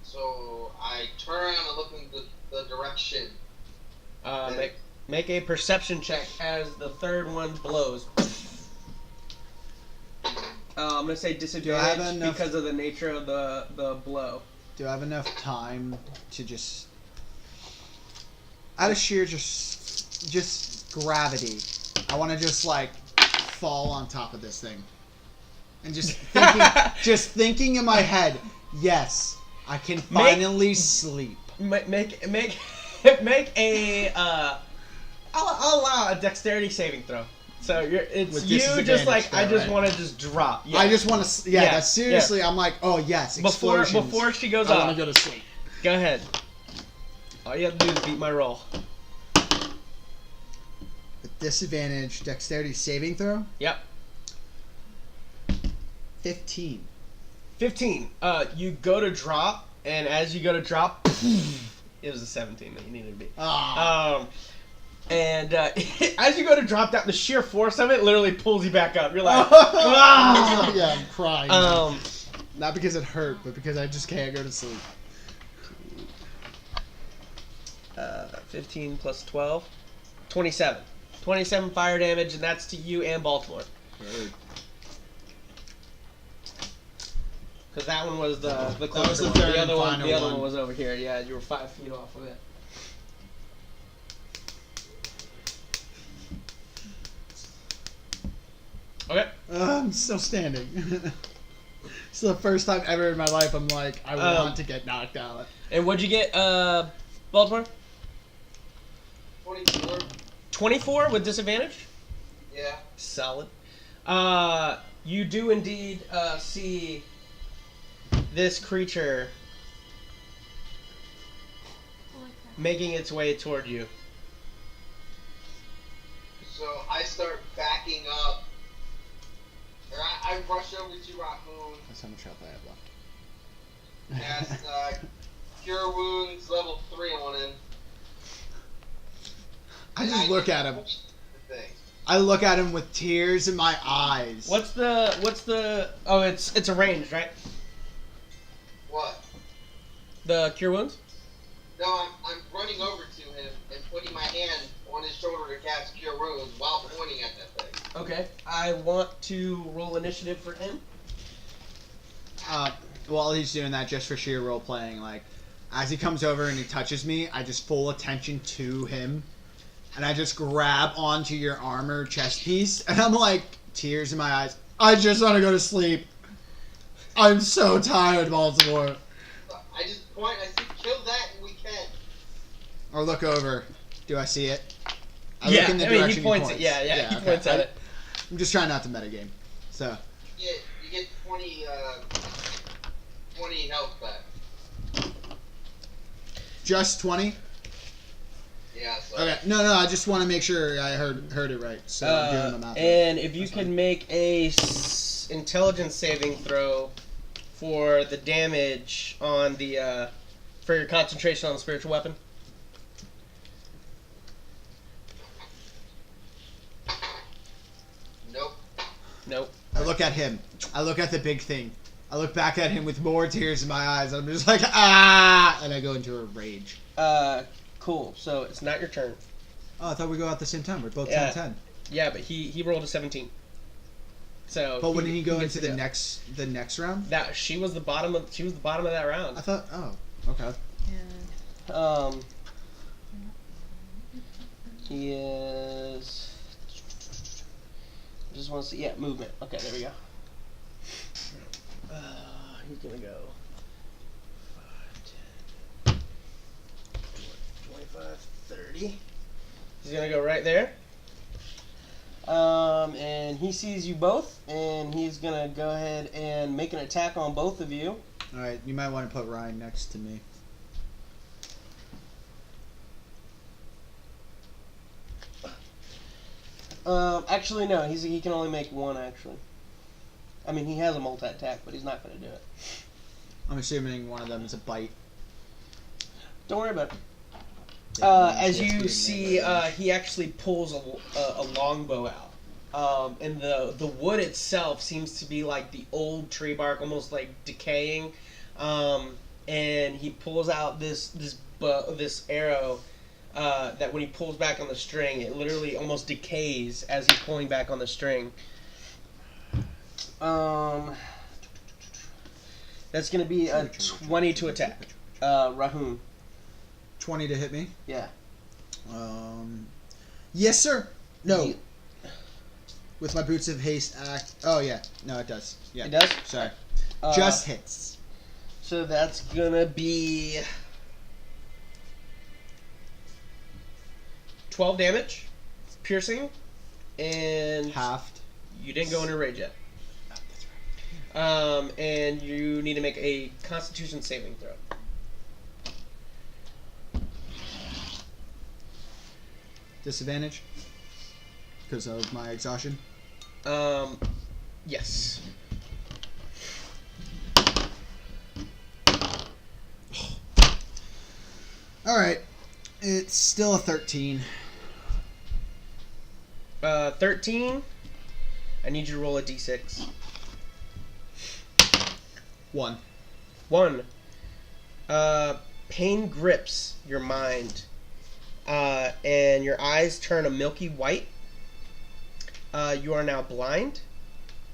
So I turn around and look in the direction. Make a perception check as the third one blows. I'm gonna say disadvantage because of the nature of the blow. Do I have enough time to just, out of sheer just gravity, I want to just like fall on top of this thing, and just thinking in my head, yes, I can finally sleep. Make a I'll allow a dexterity saving throw. So it's With you just disadvantage like though, I just right? want to just drop. Yeah. I just want to, that's seriously. Yeah. I'm like, oh yes, explosions. Before she goes I off, want to go to sleep. go ahead. All you have to do is beat my roll. With disadvantage, dexterity saving throw. Yep. 15. 15. You go to drop, and as you go to drop, it was a 17 that you needed to beat. Ah. And as you go to drop down, the sheer force of it literally pulls you back up. You're like, ah! Yeah, I'm crying. Not because it hurt, but because I just can't go to sleep. 15 plus 12, 27. 27 fire damage, and that's to you and Baltimore. Because that one was the closer one. third The and other final one one. was over here. Yeah, you were 5 feet off of it. Okay. I'm still standing. It's the first time ever in my life I'm like, I want to get knocked out. And what'd you get, Baltimore? 24. 24 with disadvantage? Yeah. Solid. You do indeed see this creature making its way toward you. So I start backing up. Or I rush over to Raccoon. That's how much health I have left. Cast Cure Wounds level 3 on him. I just look at him. The thing. I look at him with tears in my eyes. What's the oh, it's a range, right? What? The cure wounds? No, I'm running over to him and putting my hand on his shoulder to cast Cure Wounds while pointing at that thing. Okay. I want to roll initiative for him. While he's doing that, just for sheer role playing, like, as he comes over and he touches me, I just full attention to him, and I just grab onto your armor chest piece, and I'm like, tears in my eyes. I just want to go to sleep. I'm so tired, Baltimore. I just point. I say, kill that, and we can. Or look over. Do I see it? He points it. Yeah, he points at it. I'm just trying not to metagame. So. You get 20 health back. Just 20? Yeah. So. Okay. No. I just want to make sure I heard it right. So I'm doing the math. And if you can make a intelligence saving throw for the damage on the for your concentration on the spiritual weapon. Nope. I look at him. I look at the big thing. I look back at him with more tears in my eyes. I'm just like, ah! And I go into a rage. Cool. So it's not your turn. Oh, I thought we go out at the same time. We're both 10-10. Yeah, but he rolled a 17. So. But wouldn't he go into the next round? She was the bottom of that round. I thought. Oh, okay. Yeah. He is. I just want to see. Yeah, movement. Okay, there we go. He's gonna go 5, 10, 25, 30. He's gonna go right there. And he sees you both, and he's gonna go ahead and make an attack on both of you. All right, you might want to put Ryan next to me. Actually, no. He can only make one. Actually, I mean, he has a multi-attack, but he's not going to do it. I'm assuming one of them is a bite. Don't worry about it. Yeah, As you see, he actually pulls a longbow out, and the wood itself seems to be like the old tree bark, almost like decaying. And he pulls out this arrow. That when he pulls back on the string, it literally almost decays as he's pulling back on the string. That's going to be a 20 to attack. Rahun. 20 to hit me? Yeah. Yes, sir. No. With my Boots of Haste act. Oh, yeah. No, it does. Yeah. It does? Sorry. Just hits. So that's going to be 12 damage, piercing, and halved. You didn't go into rage yet. Oh, that's right. And you need to make a Constitution saving throw. Disadvantage because of my exhaustion. Yes. All right. It's still a 13. 13. I need you to roll a d6. 1. 1. Pain grips your mind, and your eyes turn a milky white. You are now blind,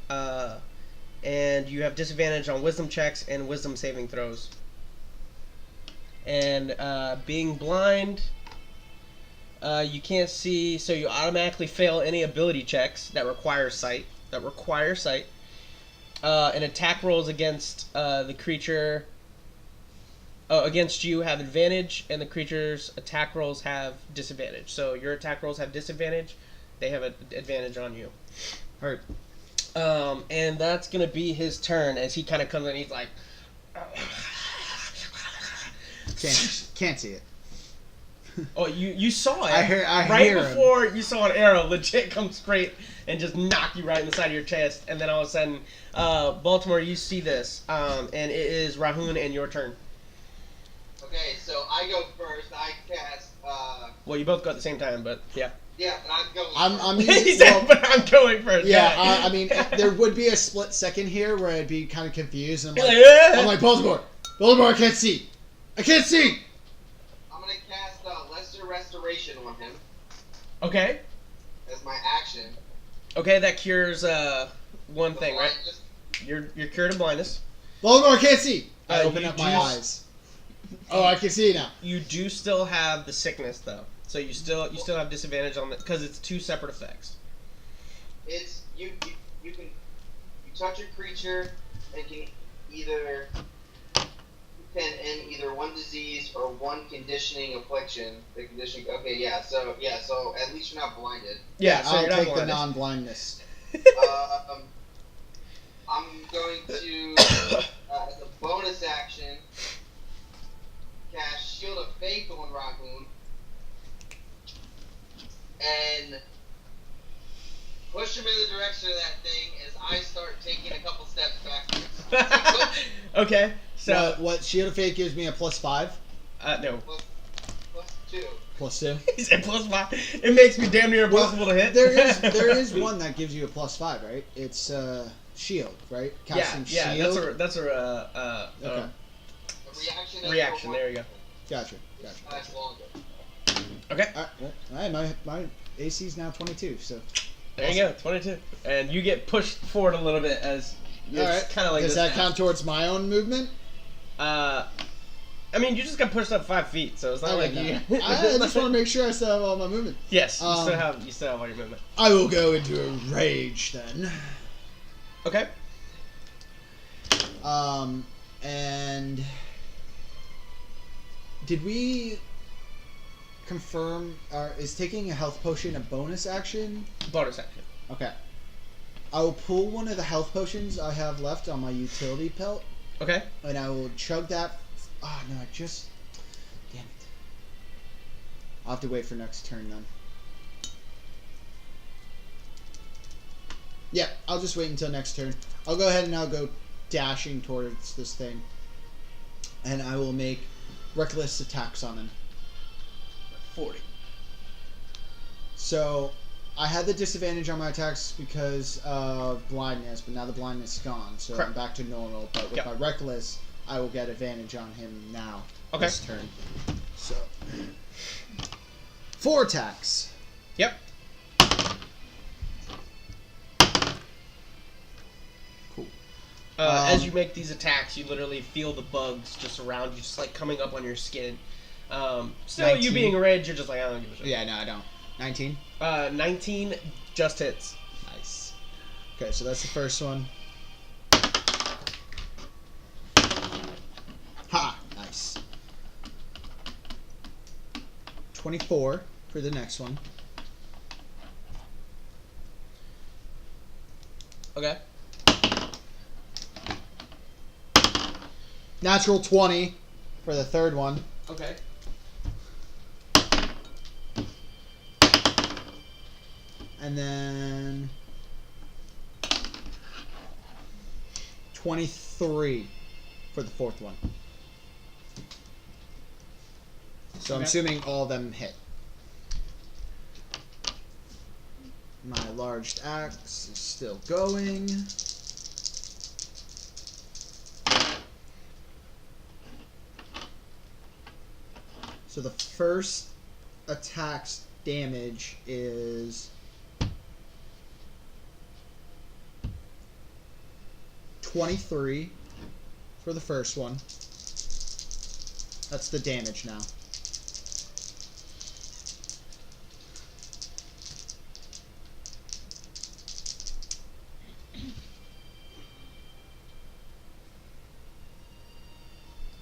and you have disadvantage on wisdom checks and wisdom saving throws. And being blind, you can't see, so you automatically fail any ability checks that require sight. And attack rolls against the creature, against you have advantage, and the creature's attack rolls have disadvantage. So your attack rolls have disadvantage, they have an advantage on you. Hurt. And that's gonna be his turn as he kind of comes in. He's like, Can't see it. oh, you saw it. I right hear before him. You saw an arrow legit come straight and just knock you right in the side of your chest, and then all of a sudden, Baltimore, you see this, and it is Rahun and your turn. Okay, so I go first. I cast. Well, you both go at the same time, but yeah. Yeah, but I'm going. I'm He using, said, but I'm going first. yeah, I mean, there would be a split second here where I'd be kind of confused. And I'm like, Baltimore, I can't see. I can't see. I'm gonna cast Lesser Restoration on him Okay. as my action. Okay, that cures one thing, right? Blindness. You're cured of blindness. Baltimore, I can't see. I open you up my do- eyes. Oh, I can see now. You do still have the sickness, though. So you still have disadvantage on it because it's 2 separate effects. It's you touch a creature and can end either 1 disease or 1 conditioning affliction. The conditioning. Okay, yeah. So at least you're not blinded. Yeah, so I'll you're not take blinded. the non-blindness. I'm going to, as a bonus action, cast Shield of Faith on Raccoon and push him in the direction of that thing as I start taking a couple steps backwards. Okay, so what Shield of Fate gives me a +5? No. Plus 2. +2. He said +5. It makes me damn near impossible to hit. There is one that gives you a +5, right? It's shield, right? Casting yeah. shield. That's a okay. A reaction. There you go. Gotcha. That's longer. Okay. All right, my AC is now 22, so. There you go, 22. And you get pushed forward a little bit as it's Alright. kind of like Does this that count towards my own movement? I mean, you just got pushed up 5 feet, so it's not like you. I just want to make sure I still have all my movement. Yes, you still have all your movement. I will go into a rage then. Okay. And did we confirm? Is taking a health potion a bonus action? Bonus action. Okay. I will pull one of the health potions I have left on my utility belt. Okay. And I will chug that. Oh, no, damn it. I'll have to wait for next turn then. Yeah, I'll just wait until next turn. I'll go ahead and I'll go dashing towards this thing. And I will make reckless attacks on him. 40. So, I had the disadvantage on my attacks because of blindness, but now the blindness is gone, so Correct. I'm back to normal. But with my reckless, I will get advantage on him now. Okay. This turn. So, 4 attacks. Yep. Cool. As you make these attacks, you literally feel the bugs just around you, just like coming up on your skin. Still, 19. you being red, you're just like, I don't give a shit. Yeah, no, I don't. 19? 19 just hits. Nice. Okay, so that's the first one. Ha! Nice. 24 for the next one. Okay. Natural 20 for the third one. Okay. And then 23 for the fourth one. So I'm assuming all of them hit. My large axe is still going. So the first attack's damage is 23 for the first one. That's the damage now.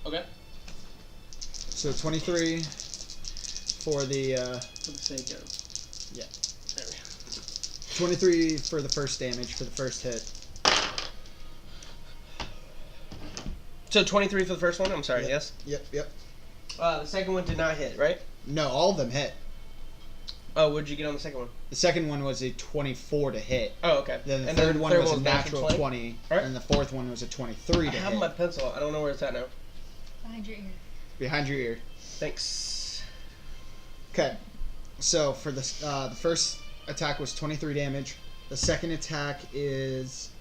Okay. So 23 for the For the sake of. yeah. There we go. 23 for the first damage for the first hit. So 23 for the first one? I'm sorry, Yep. yes? Yep. The second one did not hit, right? No, all of them hit. Oh, what did you get on the second one? The second one was a 24 to hit. Oh, okay. Then the And third the one third was a one natural 20. Alright. And the fourth one was a 23 I to have hit. my pencil. I don't know where it's at now. Behind your ear. Behind your ear. Thanks. Okay. So for the first attack was 23 damage. The second attack is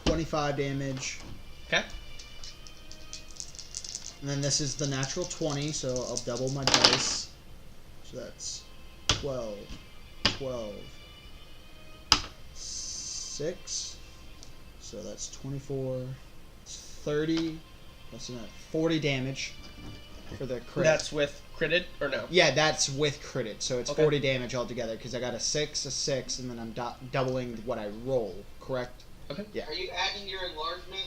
25 damage. Okay. And then this is the natural 20, so I'll double my dice. So that's 12, 6. So that's 24, 30, plus that, 40 damage. for the crit. That's with critted or no? Yeah, that's with critted, so it's Okay. 40 damage altogether because I got a 6, and then I'm doubling what I roll, correct? Okay. Yeah. Are you adding your enlargement,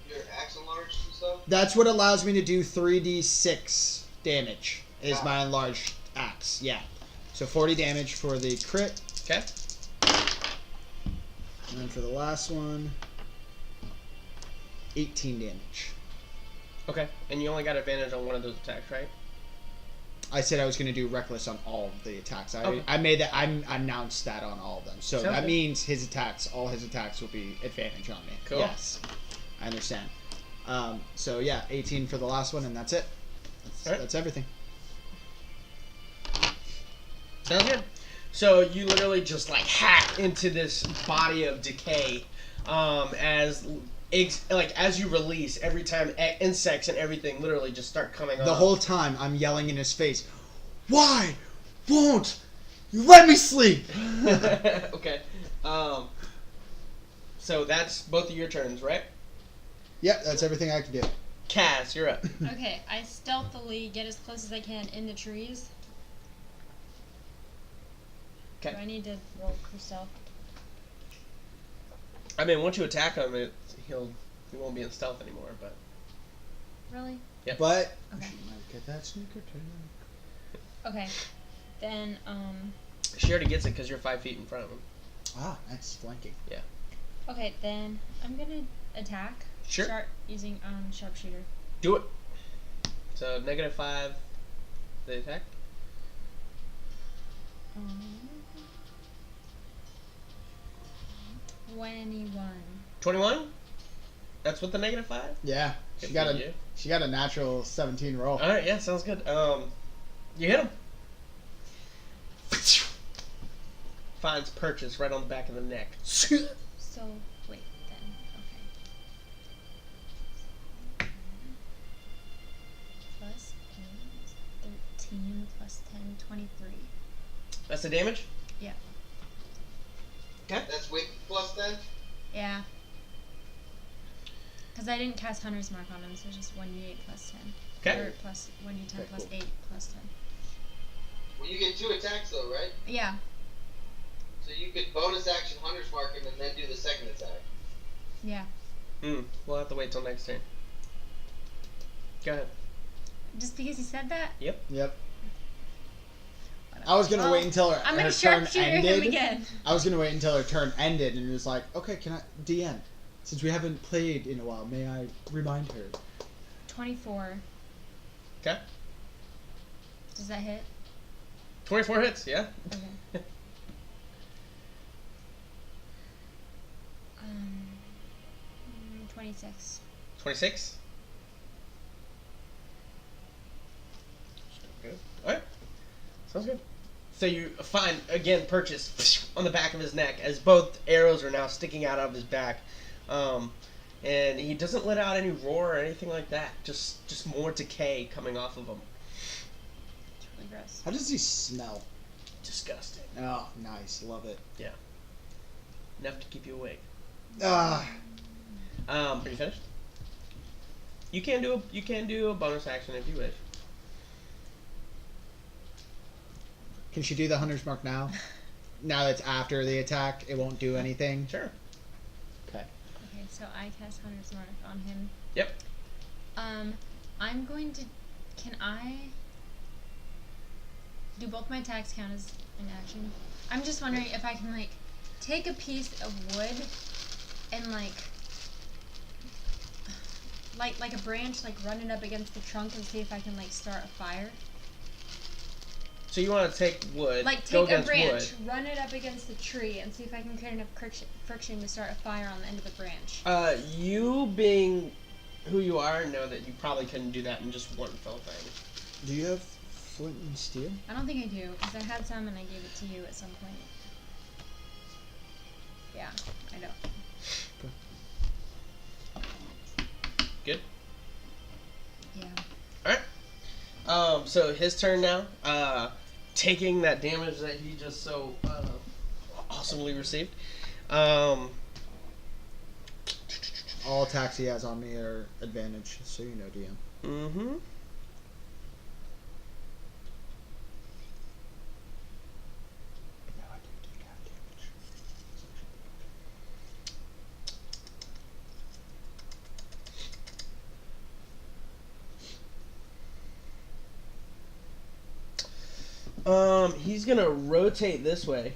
your axe enlarged and stuff? That's what allows me to do 3d6 damage, is my enlarged axe, yeah. So 40 damage for the crit, Okay. and then for the last one, 18 damage. Okay. And you only got advantage on one of those attacks, right? I said I was going to do reckless on all of the attacks. Okay. I announced that on all of them. So Sounds that good. means all his attacks will be advantage on me. Cool. Yes. I understand. So yeah, 18 for the last one, and that's it. That's everything. Sounds good. So you literally just like hack into this body of decay, as you release every time insects and everything literally just start coming off. The whole time I'm yelling in his face, "Why won't you let me sleep?" Okay. So that's both of your turns, right? Yep, that's everything I can do. Cass, you're up. Okay, I stealthily get as close as I can in the trees. Okay. Do I need to roll for stealth? I mean, once you attack him, he won't be in stealth anymore. But Really? Yep. But Okay. she might get that sneaker too. Okay. Then, she already gets it because you're 5 feet in front of him. Ah, nice flanking. okay, then I'm gonna attack. Sure. Start using, sharpshooter. Do it. So -5, the attack. 21. 21. That's with the -5. Yeah, Good she got for you. she got a natural 17 roll. All right, yeah, sounds good. You hit him. Finds purchase right on the back of the neck. So, wait, then. Okay. Plus 8, 13, plus 10, 23. That's the damage? Yeah. Okay. That's with plus 10? Yeah. Because I didn't cast Hunter's Mark on him, so it's just 1d8 plus 10. Okay. Or plus 1d10 Okay, plus cool. 8 plus 10. Well, you get 2 attacks though, right? Yeah. So you could bonus action Hunter's Mark him and then do the second attack. Yeah. We'll have to wait till next turn. Go ahead. Just because he said that? Yep. Whatever. I was gonna Well, wait until her, I'm her gonna turn sharpshooter ended. him again. I was gonna wait until her turn ended, and it was like, okay, can I DN? Since we haven't played in a while, may I remind her? 24. Okay. Does that hit? 24 hits, yeah. Okay. 26. 26. Good. Alright. Sounds good. So you find, again, purchase on the back of his neck as both arrows are now sticking out of his back. And he doesn't let out any roar or anything like that. Just more decay coming off of him. It's really gross. How does he smell? Disgusting. Oh, nice, love it. Enough to keep you awake. Ah, Are you finished? You can do a bonus action if you wish. can she do the hunter's mark now? Now that's after the attack, it won't do anything. Sure. Okay. Okay, so I cast Hunter's Mark on him. Yep. I'm going to... Can I... Do both my attacks count as an action? I'm just wondering if I can, like, take a piece of wood and, like a branch, like, run it up against the trunk and see if I can, like, start a fire. So you want to take wood, Like, go take a against branch, wood. run it up against the tree, and see if I can create enough friction to start a fire on the end of the branch. You being who you are, know that you probably couldn't do that in just one fell thing. Do you have flint and steel? I don't think I do, because I had some and I gave it to you at some point. Yeah, I don't. Good. Yeah. Alright. So his turn now. Taking that damage that he just so awesomely received. All attacks he has on me are advantage, so you know, DM. He's gonna rotate this way.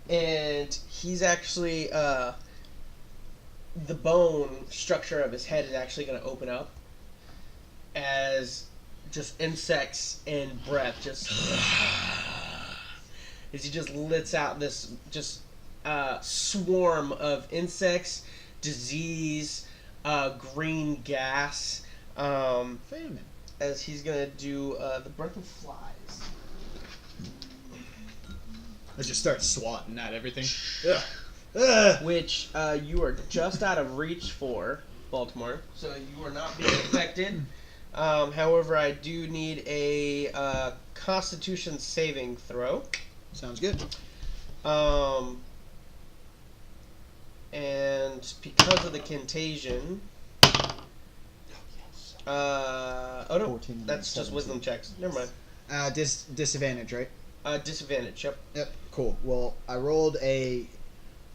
And he's actually, the bone structure of his head is actually gonna open up as just insects and breath just as he just lets out this just swarm of insects, disease, green gas, famine. as he's gonna do the breath of flies. I just start swatting at everything. Which you are just out of reach for, Baltimore, so you are not being affected. However, I do need a Constitution saving throw. Sounds good. And because of the contagion, oh no, 14 that's just 17. wisdom checks. Never mind. Disadvantage, right? Disadvantage. Yep. Yep. Cool. Well, I rolled a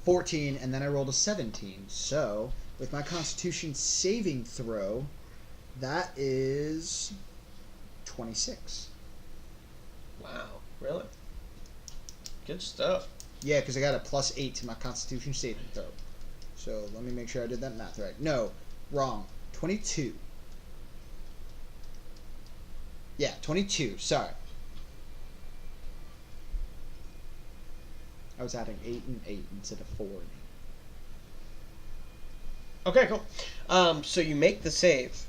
14 and then I rolled a 17. So, with my Constitution saving throw, that is 26. Wow. Really? Good stuff. Yeah, because I got a +8 to my Constitution saving throw. So, let me make sure I did that math right. No, wrong. 22. Yeah, 22. Sorry. I was adding 8 and 8 instead of 4 and 8. Okay, cool. So you make the save.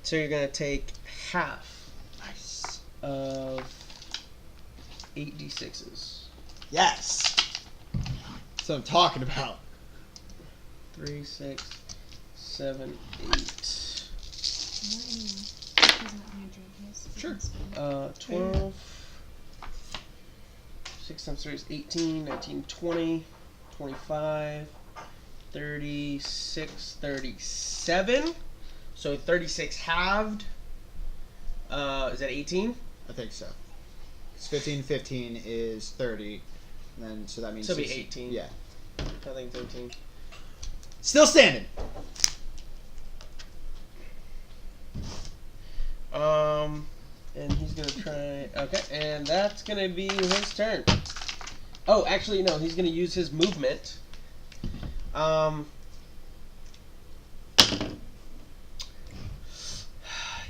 So you're gonna take half Nice. of 8d6s. Yes! That's what I'm talking about. 3, 6, 7, 8. Sure. 12. 6 times 3 is 18, 19, 20, 25, 36, 37. So 36 halved. Is that 18? I think so. It's 15, 15 is 30. And then, so that means... So it'll be 60. 18. Yeah. I think 13. Still standing! And he's gonna try. Okay, and that's gonna be his turn. Oh, actually, no. He's gonna use his movement.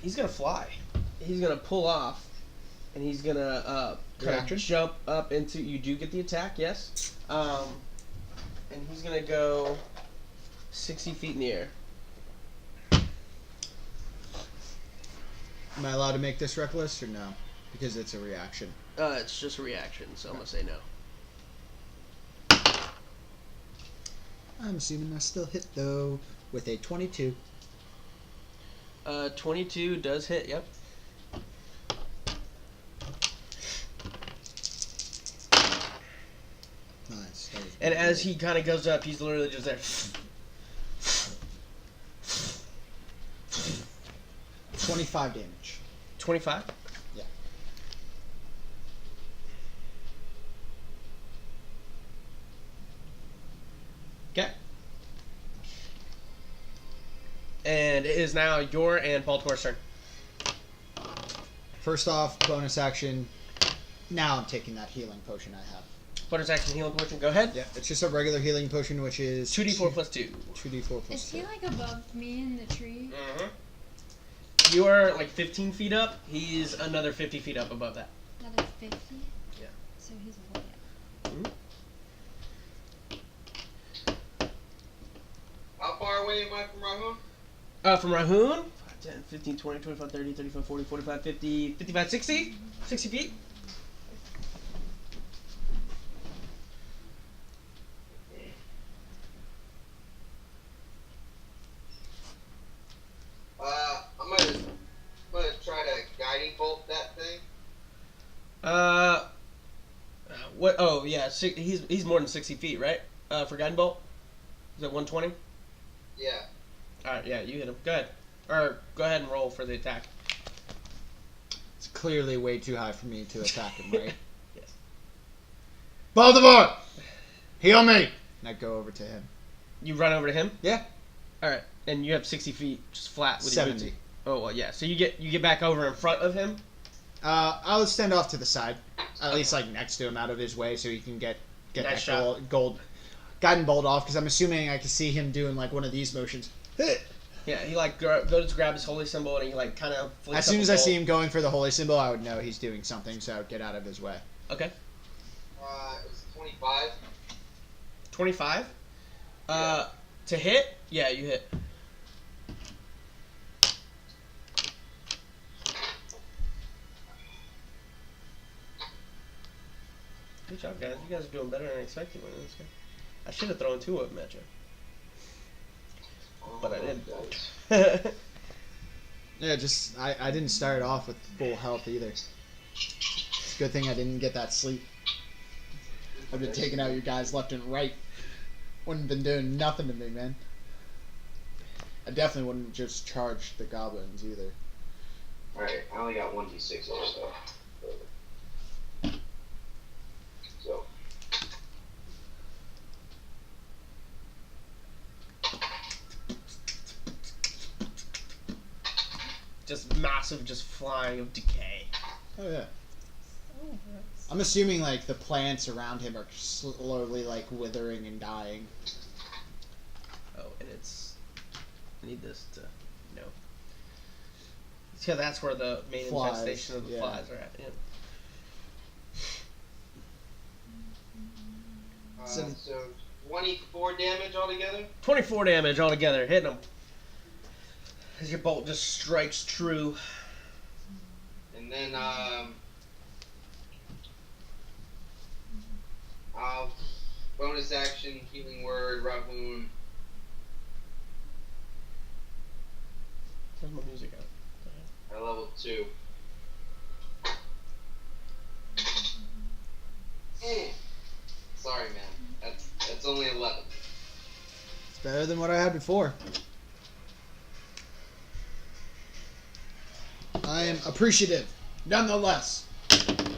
He's gonna fly. He's gonna pull off, and he's gonna kind Reaction? of jump up into. You do get the attack, yes. And he's gonna go 60 feet in the air. Am I allowed to make this reckless or no? Because it's a reaction. It's just a reaction, so I'm gonna say no. I'm assuming I still hit though with a 22. 22 does hit. Yep. Nice. That was And good. as he kind of goes up, he's literally just there. 25 damage. 25? Yeah. Okay. And it is now your and Baltimore's turn. First off, bonus action. Now I'm taking that healing potion I have. Bonus action healing potion. Go ahead. Yeah, it's just a regular healing potion, which is 2d4 plus 2. 2d4 plus Is 2. he like above me in the tree? Mm-hmm. You are like 15 feet up. He's another 50 feet up above that. Another 50? Yeah. So he's way up. How far away am I from Rahun? From Rahun, 10, 15, 20, 25, 30, 35, 40, 45, 50, 55, 60? 60 feet? I'm gonna try to guiding bolt that thing. What? Oh, yeah. He's more than 60 feet, right? For guiding bolt? Is it 120? Yeah. Alright, yeah, you hit him. Go ahead. Or go ahead and roll for the attack. It's clearly way too high for me to attack him, right? Yes. Baltimore! Heal me! And I go over to him. You run over to him? Yeah. Alright. And you have 60 feet just flat with 70. your boots. Oh, well, yeah. So you get back over in front of him? I'll stand off to the side, at least like next to him, out of his way, so he can get Nice that shot. gold guiding bolt off. Because I'm assuming I can see him doing like one of these motions. Yeah, he like goes to grab his holy symbol and he like kind of. As soon as I see him going for the holy symbol, I would know he's doing something, so I would get out of his way. Okay. It's 25. 25. Yeah. To hit? Yeah, you hit. Good job, guys. You guys are doing better than I expected. I should have thrown 2 of them at you, but I didn't. Yeah, just I didn't start off with full health either. It's a good thing I didn't get that sleep. I've been taking out your guys left and right. Wouldn't have been doing nothing to me, man. I definitely wouldn't have just charged the goblins either. Alright, I only got 1d6 or so. So. Just massive, just flying of decay. Oh yeah. Oh, gross. I'm assuming like the plants around him are slowly like withering and dying. Oh, and it's. I need this to. No. So that's where the main Flies, infestation of the yeah. flies are at. Yeah. So 24 damage altogether? 24 damage altogether, hitting him. As your bolt just strikes true. And then, bonus action, healing word, rough wound. Where's my music at? At level 2. Sorry, man. That's only 11. It's better than what I had before. I am appreciative, nonetheless. And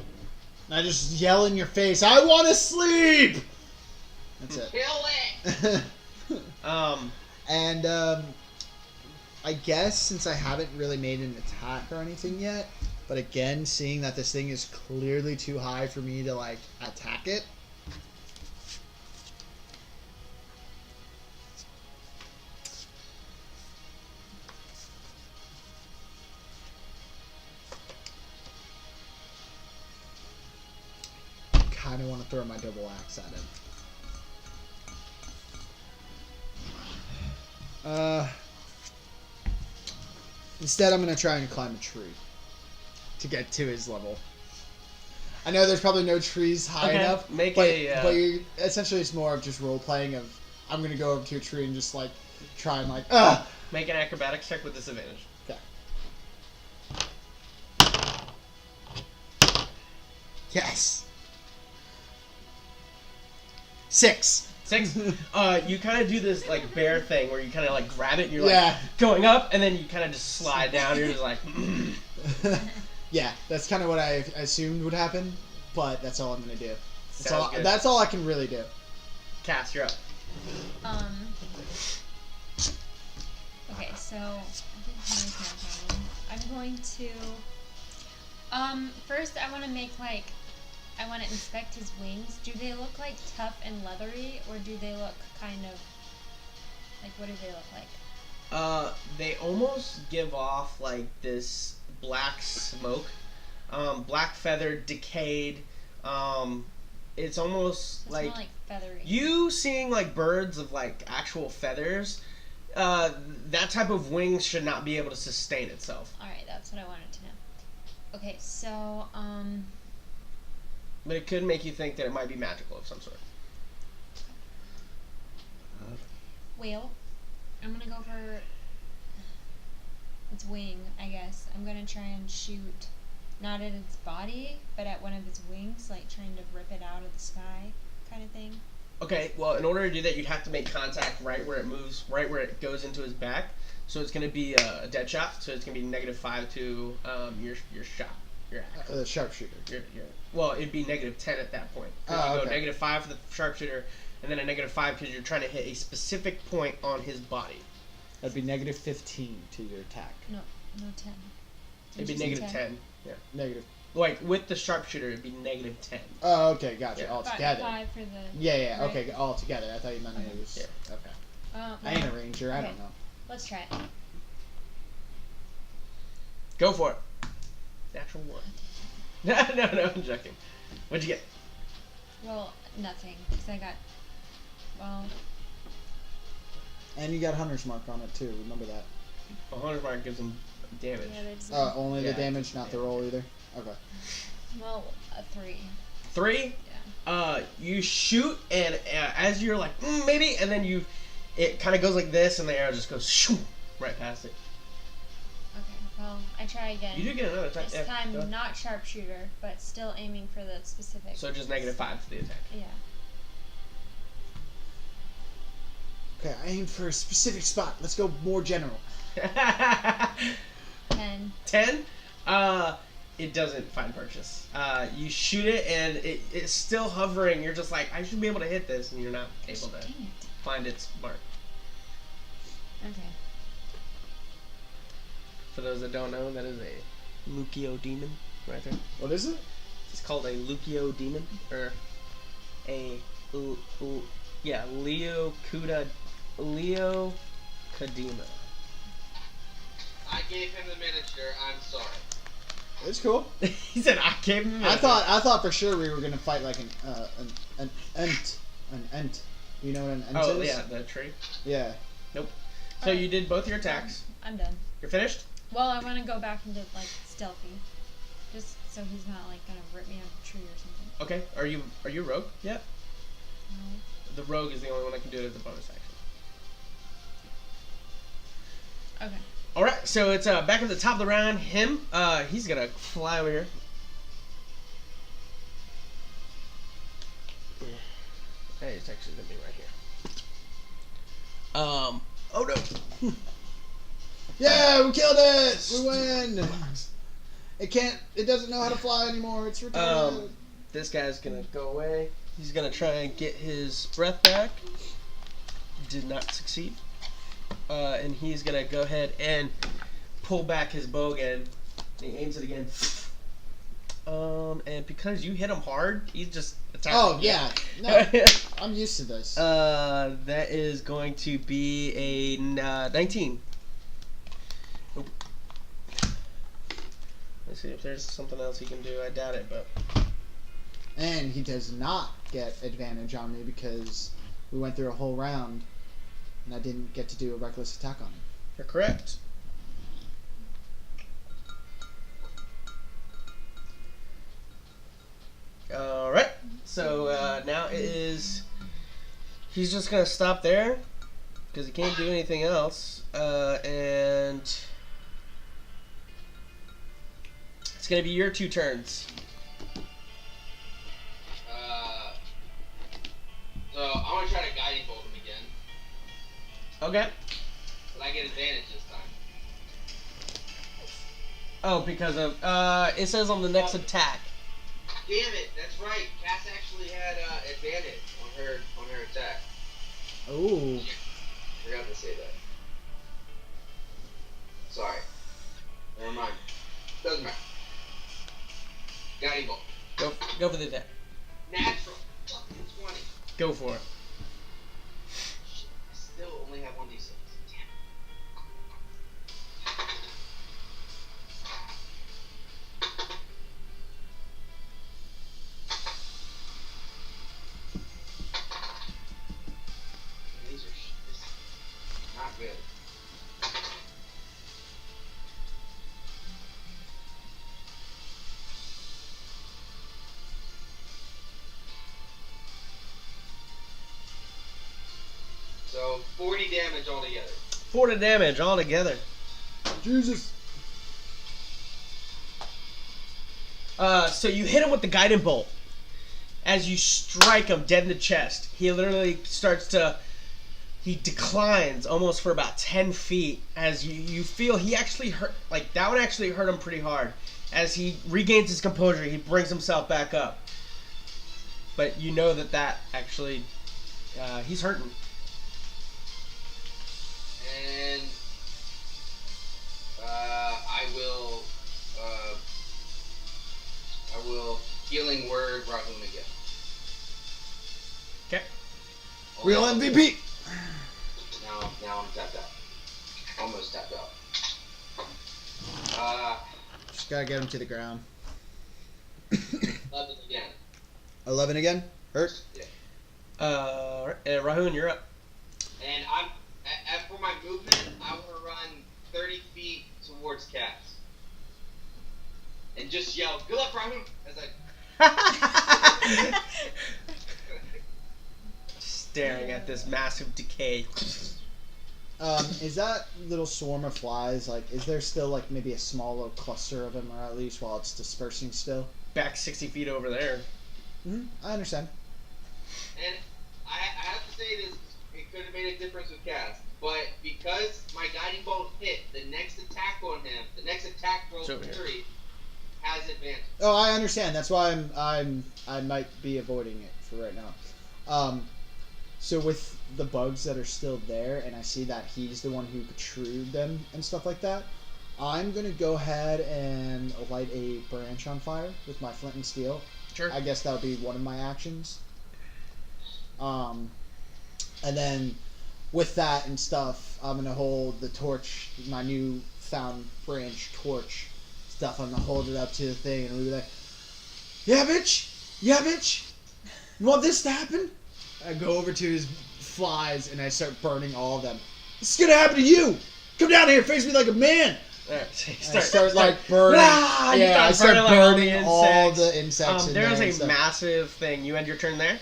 I just yell in your face, I want to sleep! That's it. Kill it! And I guess since I haven't really made an attack or anything yet, but again, seeing that this thing is clearly too high for me to like attack it, kind of want to throw my double axe at him. Instead, I'm going to try and climb a tree to get to his level. I know there's probably no trees high enough, Make but essentially it's more of just role playing of I'm going to go over to a tree and just like try and like Make an acrobatics check with disadvantage. Okay. Yes. 6. 6. You kind of do this like bear thing where you kind of like grab it and you're Yeah. like going up, and then you kind of just slide down. You're just like. Yeah, that's kind of what I assumed would happen, but that's all I'm gonna do. Sounds good. That's all I can really do. Cass, you're up. Okay, so I think I'm going to. First I want to make like. I want to inspect his wings. Do they look like tough and leathery, or do they look kind of like, what do they look like? They almost give off like this black smoke, black feathered, decayed. It's almost They smell like feathery. you seeing like birds of like actual feathers. That type of wings should not be able to sustain itself. All right, that's what I wanted to know. Okay, so But it could make you think that it might be magical of some sort. whale. I'm gonna go for its wing, I guess. I'm gonna try and shoot not at its body, but at one of its wings, like trying to rip it out of the sky, kind of thing. Okay, well, in order to do that, you'd have to make contact right where it moves, right where it goes into his back. So it's going to be a dead shot. So it's going to be -5 to your shot, your axe. The sharpshooter. Well, it'd be -10 at that point. Oh, You okay. go -5 for the sharpshooter, and then a -5 because you're trying to hit a specific point on his body. That'd be -15 to your attack. No, 10. It'd be Did you say -10. Yeah. Negative. Like, with the sharpshooter, it'd be -10. Oh, okay, gotcha. Yeah. All together. 5 for the. Yeah, right? okay, all together. I thought you meant it was... Yeah. Okay. Well, I ain't a ranger, I don't know. let's try it. Go for it. Natural 1. No, I'm joking. What'd you get? Well, nothing. Because I got. Well. And you got Hunter's Mark on it, too. Remember that. A hunter's mark gives him damage. Yeah, they just, Only the Yeah. damage, not the roll either? Okay. well, a 3. 3? Yeah. You shoot, and as you're like, maybe, and then it kind of goes like this, and the arrow just goes shoo, right past it. Okay, well, I try again. You do get another attack. This Yeah, time, go ahead. not sharpshooter, but still aiming for the specific. So just -5 to the attack. Yeah. Okay, I aim for a specific spot. Let's go more general. 10. 10? It doesn't find purchase. You shoot it, and it's still hovering. You're just like, I should be able to hit this, and you're not able to Dang it. find its mark. Okay. For those that don't know, that is a Lucio demon right there. What is it? It's called a Lucio demon, or Leo Kadima. I gave him the miniature. I'm sorry. It's cool. He said, I gave him. I thought for sure we were gonna fight like an ent. You know what an ent Oh is? yeah, the tree. Yeah. So you did both your attacks. I'm done. You're finished. Well, I want to go back into, like, stealthy. Just so he's not, like, gonna rip me out of a tree or something. Okay. Are you rogue? Yeah. No. The rogue is the only one that can do it as a bonus action. Okay. All right. So it's back at the top of the round. Him. He's gonna fly over here. Hey, it's actually gonna be right here. Oh no. Yeah, we killed it! We win! It doesn't know how to fly anymore. It's retarded. This guy's gonna go away. He's gonna try and get his breath back. Did not succeed. And he's gonna go ahead and pull back his bow again. He aims it again. And because you hit him hard, he's just attacking. Oh, yeah. No, I'm used to this. That is going to be a 19. Oop. Let's see if there's something else he can do. I doubt it, but... And he does not get advantage on me because we went through a whole round and I didn't get to do a reckless attack on him. You're correct. Alright, so now it is... He's just going to stop there because he can't do anything else. And... It's going to be your 2 turns. So I want to try to guiding bolt him again, Okay. but I get advantage this time. Oh, because of... it says on the next attack. Damn it! That's right. Cass actually had advantage on her attack. Oh. Forgot to say that. Sorry. Never mind. Doesn't matter. Guiding bolt. Go for the attack. Natural. Fucking 20. Go for it. Shit. I still only have 1d6. Damn it. These are this is not good. So 40 damage altogether. 40 damage altogether. Jesus. So you hit him with the guiding bolt. As you strike him dead in the chest, he literally starts to... He declines almost for about 10 feet as you feel he actually hurt... Like, that one actually hurt him pretty hard. As he regains his composure, he brings himself back up. But you know that actually... he's hurting. And I will will healing word Rahum again. Okay. Real MVP. Now I'm tapped out. Almost tapped out. Just gotta get him to the ground. 11 again. 11 again. Hurt. Yeah. Rahun, you're up. And for my movement, I want to run 30 feet towards Cass. And just yell, "Good luck, Rahun!" as I Staring at this massive decay. Is that little swarm of flies, like, is there still, like, maybe a small little cluster of them, or at least while it's dispersing still? Back 60 feet over there. I understand. And I have to say this, it could have made a difference with Cass, but because my guiding bolt hit, the next attack on him, the next attack roll for Fury has advantage. Oh, I understand. That's why I might be avoiding it for right now. So with the bugs that are still there, and I see that he's the one who protruded them and stuff like that, I'm gonna go ahead and light a branch on fire with my flint and steel. Sure. I guess that would be one of my actions. And then with that and stuff, I'm gonna hold the torch, my new found branch torch stuff. I'm gonna hold it up to the thing and we'll be like, "Yeah, bitch! Yeah, bitch! You want this to happen?" I go over to his flies and I start burning all of them. "This is gonna happen to you! Come down here, face me like a man!" Right. I start like burning. I start burning all the insects. There's a massive thing. You end your turn there.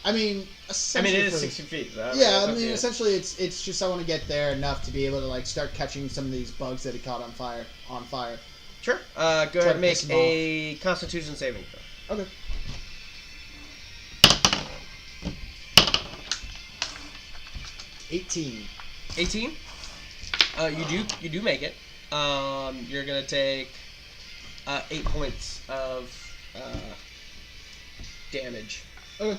I mean, it is 60 feet. So yeah, I mean, essentially, it's just I want to get there enough to be able to like start catching some of these bugs that he caught on fire. Sure. Go ahead and make a Constitution saving throw. Okay. 18. 18. You do make it. You're gonna take 8 points of damage. Okay.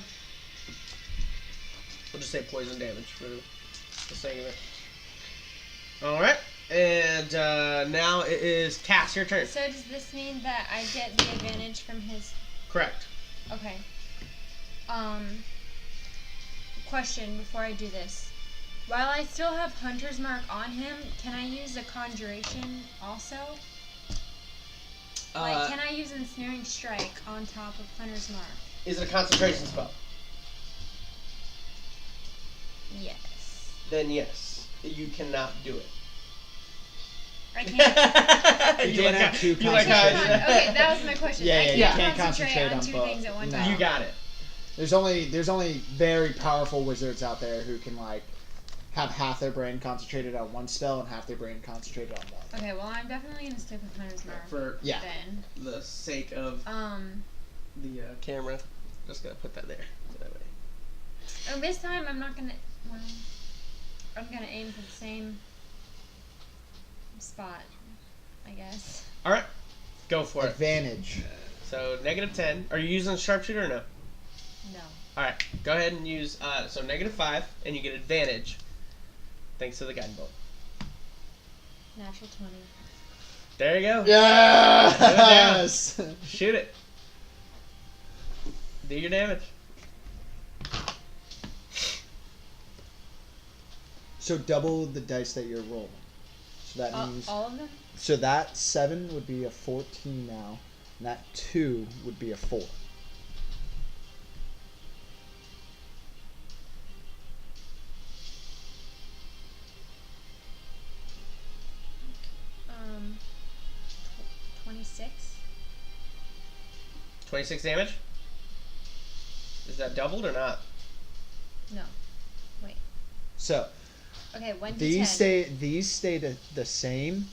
We'll just say poison damage for the sake of it. All right, and now it is Cass. Your turn. So does this mean that I get the advantage from his? Correct. Okay. Question before I do this. While I still have Hunter's Mark on him, can I use a Conjuration also? Can I use Ensnaring Strike on top of Hunter's Mark? Is it a concentration spell? Yes. Then yes, you cannot do it. I can't. You can't have two you like concentration. Okay, that was my question. Yeah, I you can't can't concentrate concentrate on on two both. things at one No. time. You got it. There's only very powerful wizards out there who can like have half their brain concentrated on one spell and half their brain concentrated on one. Okay, well I'm definitely gonna stick with Hunter's Mark. For then. the sake of the camera, just gonna put that there. So that way. Oh, this time I'm not gonna. Well, I'm gonna aim for the same spot, I guess. All right, go for it. Advantage. So -10. Are you using sharpshooter or no? No. All right, go ahead and use so -5, and you get advantage. Thanks to the guiding bolt. Natural 20. There you go. Yes. Shoot it. Do your damage. So double the dice that you're rolling. So that means All of them? so that 7 would be a 14 now, and that 2 would be a 4. Um, 26. 26 damage. Is that doubled or not? No. Wait. So Okay, 1d10. these stay the same,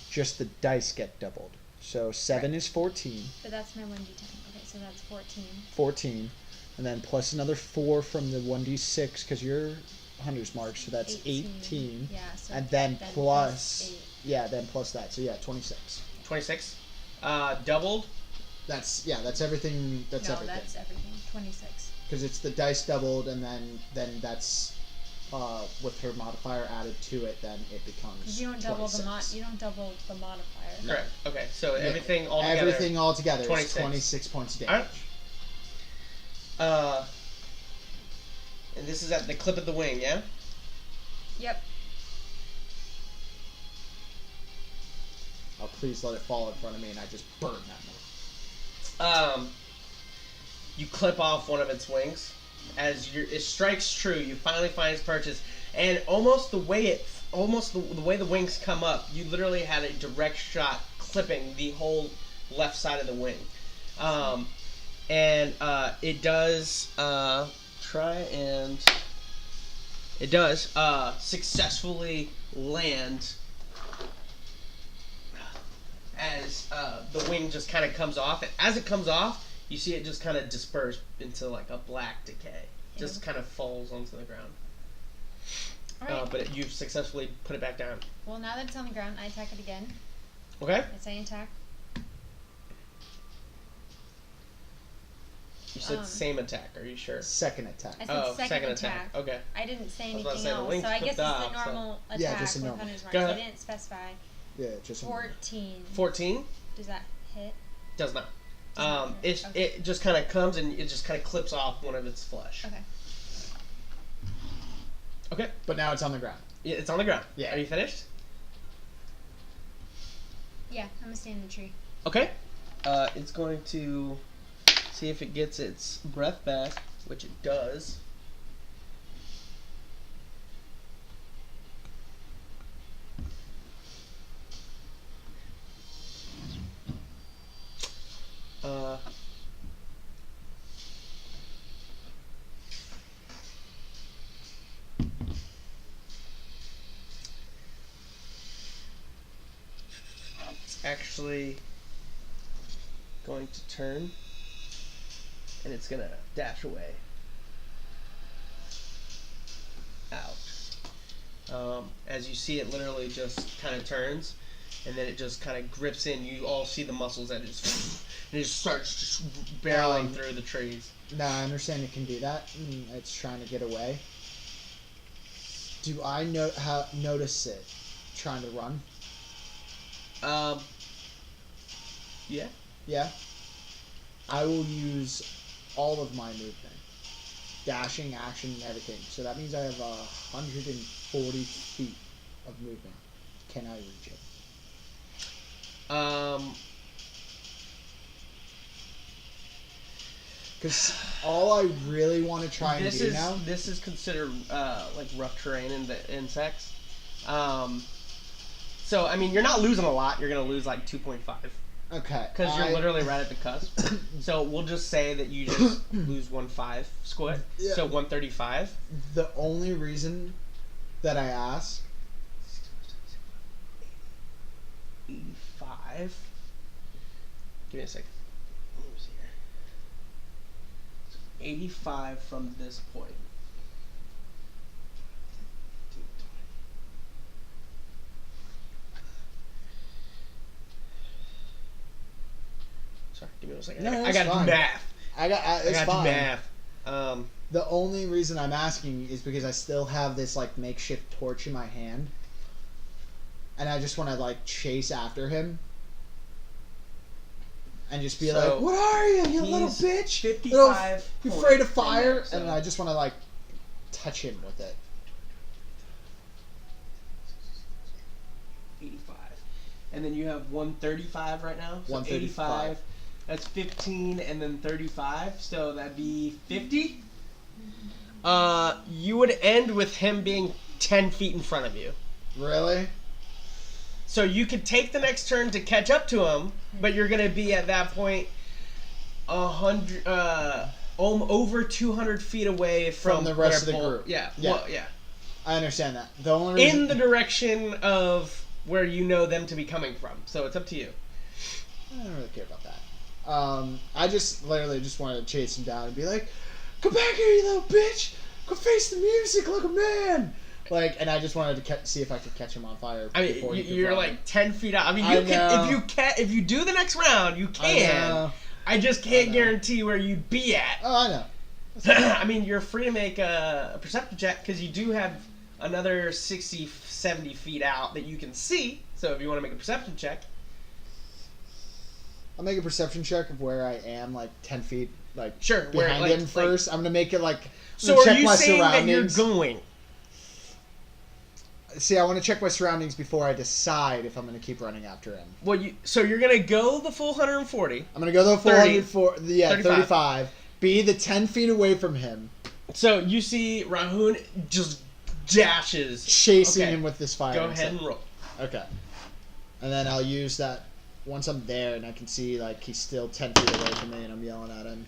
just the dice get doubled. So 7 is 14, But that's my 1d10. Okay, so that's 14. 14, and then plus another 4 from the 1d6 because you're Hunter's Mark, so that's 18. Yeah, so And then plus 8. yeah, then plus that. So yeah, 26. 26. Doubled. That's everything. That's no, everything. that's everything. 26. Because it's the dice doubled, and then that's with her modifier added to it, then it becomes. Because you don't double 26. you don't double the modifier. No. Correct. Okay, so Yeah. everything all together. Everything all together 26. is 26 points of damage. Alright. And this is at the clip of the wing, yeah? Yep. Oh, please let it fall in front of me, and I just burn that move. You clip off one of its wings. As it strikes true, you finally find its purchase, and almost the way the wings come up, you literally had a direct shot clipping the whole left side of the wing. It does successfully land as the wing just kind of comes off. And as it comes off, you see it just kind of disperse into like a black decay. Just kind of falls onto the ground. Alright. But you've successfully put it back down. Well, now that it's on the ground, I attack it again. Okay. I say attack. You said same attack. Are you sure? Second attack. I said second attack. Okay. I didn't say I was about to anything say, the else, wings so I guess it's flipped the off, normal attack Yeah, just a with normal. Hunter's Mark. Go So I ahead. didn't specify. Yeah, just 14. 14 Does that hit? does not. Does not hit. Okay. It just kind of comes and it just kind of clips off one of its flesh. Okay. Okay. But now it's on the ground. Yeah, it's on the ground. Yeah. Are you finished? Yeah, I'm gonna stay in the tree. Okay. It's going to see if it gets its breath back, which it does. It's actually going to turn and it's gonna dash away. Out. As you see, it literally just kind of turns, and then it just kind of grips in. You all see the muscles that just and it just starts just barreling through the trees. Now I understand it can do that. It's trying to get away. Do I notice it trying to run? Yeah. Yeah. I will use all of my movement, dashing, action, and everything. So that means I have 140 feet of movement. Can I reach it? Because all I really want to try and do now. This is considered like rough terrain in the insects. So I mean, you're not losing a lot. You're gonna lose like 2.5. Okay. Because you're literally right at the cusp. So we'll just say that you just lose 1.5 squat. Yeah. So 135. The only reason that I ask. 85. Give me a second. Let me see here. So 85 from this point. Sorry, give me 1 second. No, I got to fine. do math. I got to do fine. math. The only reason I'm asking is because I still have this like makeshift torch in my hand, and I just want to like chase after him, and just be like, "What are you little bitch? 55. You afraid of fire?" There, so. And I just want to like touch him with it. 85. And then you have 135 right now. So 135. 85. That's 15, and then 35. So that'd be 50. You would end with him being 10 feet in front of you. Really? So you could take the next turn to catch up to him, but you're gonna be at that point 100, over 200 feet away from the rest of the Paul, group. Yeah. Yeah. Well, yeah. I understand that. The only reason In the direction of where you know them to be coming from. So it's up to you. I don't really care about that. I just literally just wanted to chase him down and be like, "Come back here, you little bitch! Go face the music like a man!" Like, and I just wanted to see if I could catch him on fire. I before mean, he could you're run. like 10 feet out. I mean, I you can know. if you do the next round, you can. know. I just can't know. guarantee where you'd be at. Oh, I know. I mean, you're free to make a perception check because you do have another 60, 70 feet out that you can see. So if you want to make a perception check. I'll make a perception check of where I am, like 10 feet, like Sure, behind him first. I'm gonna make it like. So are check you my saying that you're surroundings. going? See, I want to check my surroundings before I decide if I'm gonna keep running after him. Well, so you're gonna go the full 140. I'm gonna go the full 30, 35. Be the 10 feet away from him. So you see Rahun just dashes, Chasing Okay. him with this fire. Go ahead and roll. Okay. And then I'll use that once I'm there and I can see like he's still 10 feet away from me and I'm yelling at him.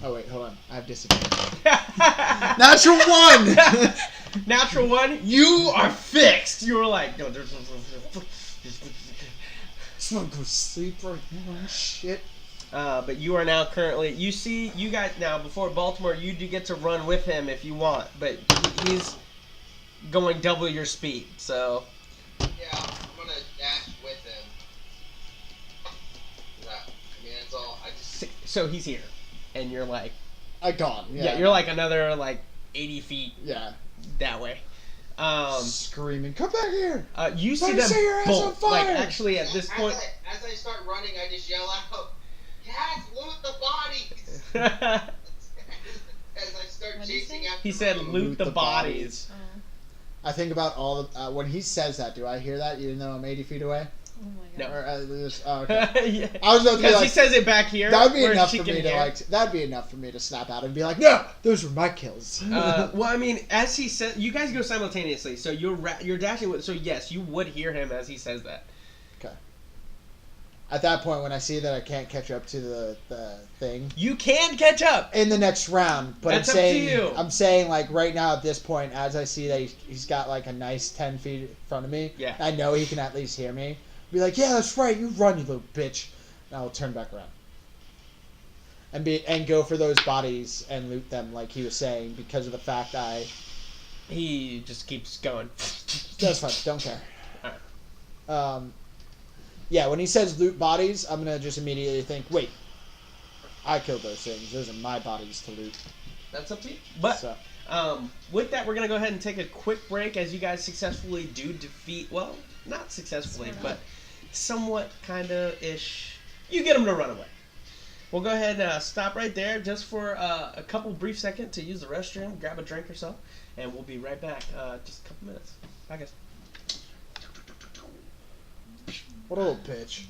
Oh wait, hold on. I have disadvantage. Natural 1! Natural 1. You are fixed. You were like, no, Just want to go sleep right now. Shit. but you are now currently. You got now before Baltimore. You do get to run with him if you want, but he's going double your speed. So Yeah, I'm gonna dash with him. I mean, that's all. I just. so he's here, and you're like, Gone. yeah, you're like another like 80 feet Yeah. that way. Screaming, come back here! You see Let me them see your ass on both. Like fire! actually, at this point, As I start running, I just yell out, "Cats, loot the bodies!" As I start What'd he chasing say? after. he said, Rahun. "Loot the bodies." Oh. I think about all the, when he says that, do I hear that even though I'm 80 feet away? Oh my No. god. Or, okay. Yeah. I was about to be Because like, he says it back here. that would be where enough she for can me to hear. like. That'd be enough for me to snap out and be like, "No, those were my kills." Well, I mean, as he said, you guys go simultaneously, so you're dashing with. So yes, you would hear him as he says that. Okay. At that point, when I see that I can't catch up to the thing You can catch up. in the next round, but That's I'm up to saying you. I'm saying like right now at this point, as I see that he's got like a nice 10 feet in front of me, Yeah. I know he can at least hear me. Be like, "Yeah, that's right. You run, you little bitch." And I'll turn back around and go for those bodies and loot them, like he was saying, because of the fact He just keeps going. that's fine. Don't care. Yeah, when he says loot bodies, I'm gonna just immediately think, wait, I killed those things. Those are my bodies to loot. That's up to you. But So, with that, we're gonna go ahead and take a quick break as you guys successfully do defeat. Well, not successfully, Sort of. but somewhat, kinda ish. You get them to run away. We'll go ahead and stop right there just for a couple brief seconds to use the restroom, grab a drink or so, and we'll be right back. Just a couple minutes. Bye, guys. what a little bitch.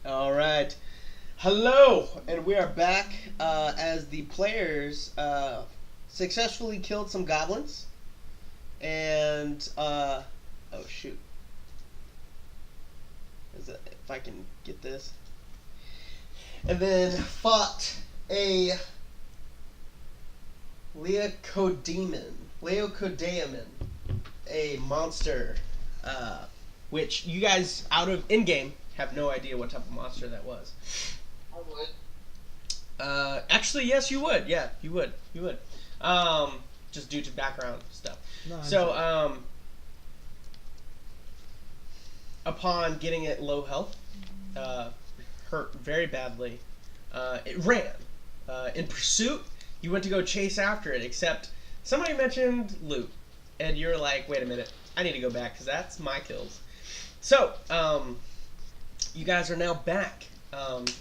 All right. Hello, and we are back as the players successfully killed some goblins, and oh shoot, if I can get this, and then fought a Leocodaemon, a monster, which you guys out of in-game have no idea what type of monster that was. I would. Actually, yes, you would. Yeah, you would. You would. Just due to background stuff. No, So, upon getting it low health, hurt very badly, it ran. In pursuit, you went to go chase after it, except somebody mentioned loot. And you're like, wait a minute, I need to go back, because that's my kills. So, you guys are now back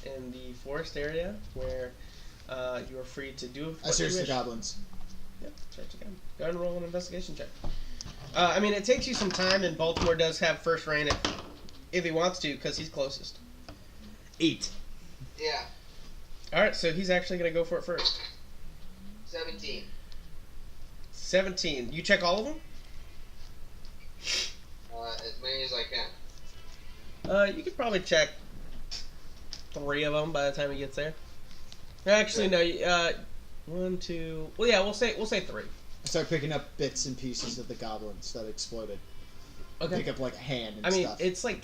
in the forest area where you are free to do I what you searched the wish. goblins. Yep, search again. Go ahead and roll an investigation check. I mean, it takes you some time, and Baltimore does have first reign if he wants to, because he's closest. 8. Yeah. Alright, so he's actually going to go for it first. 17. 17. You check all of them? As many as I can. You could probably check 3 of them by the time he gets there. Actually, no. 1, 2. Well, yeah, we'll say 3. I start picking up bits and pieces of the goblins that exploded. Okay. Pick up like a hand and I mean, stuff. it's like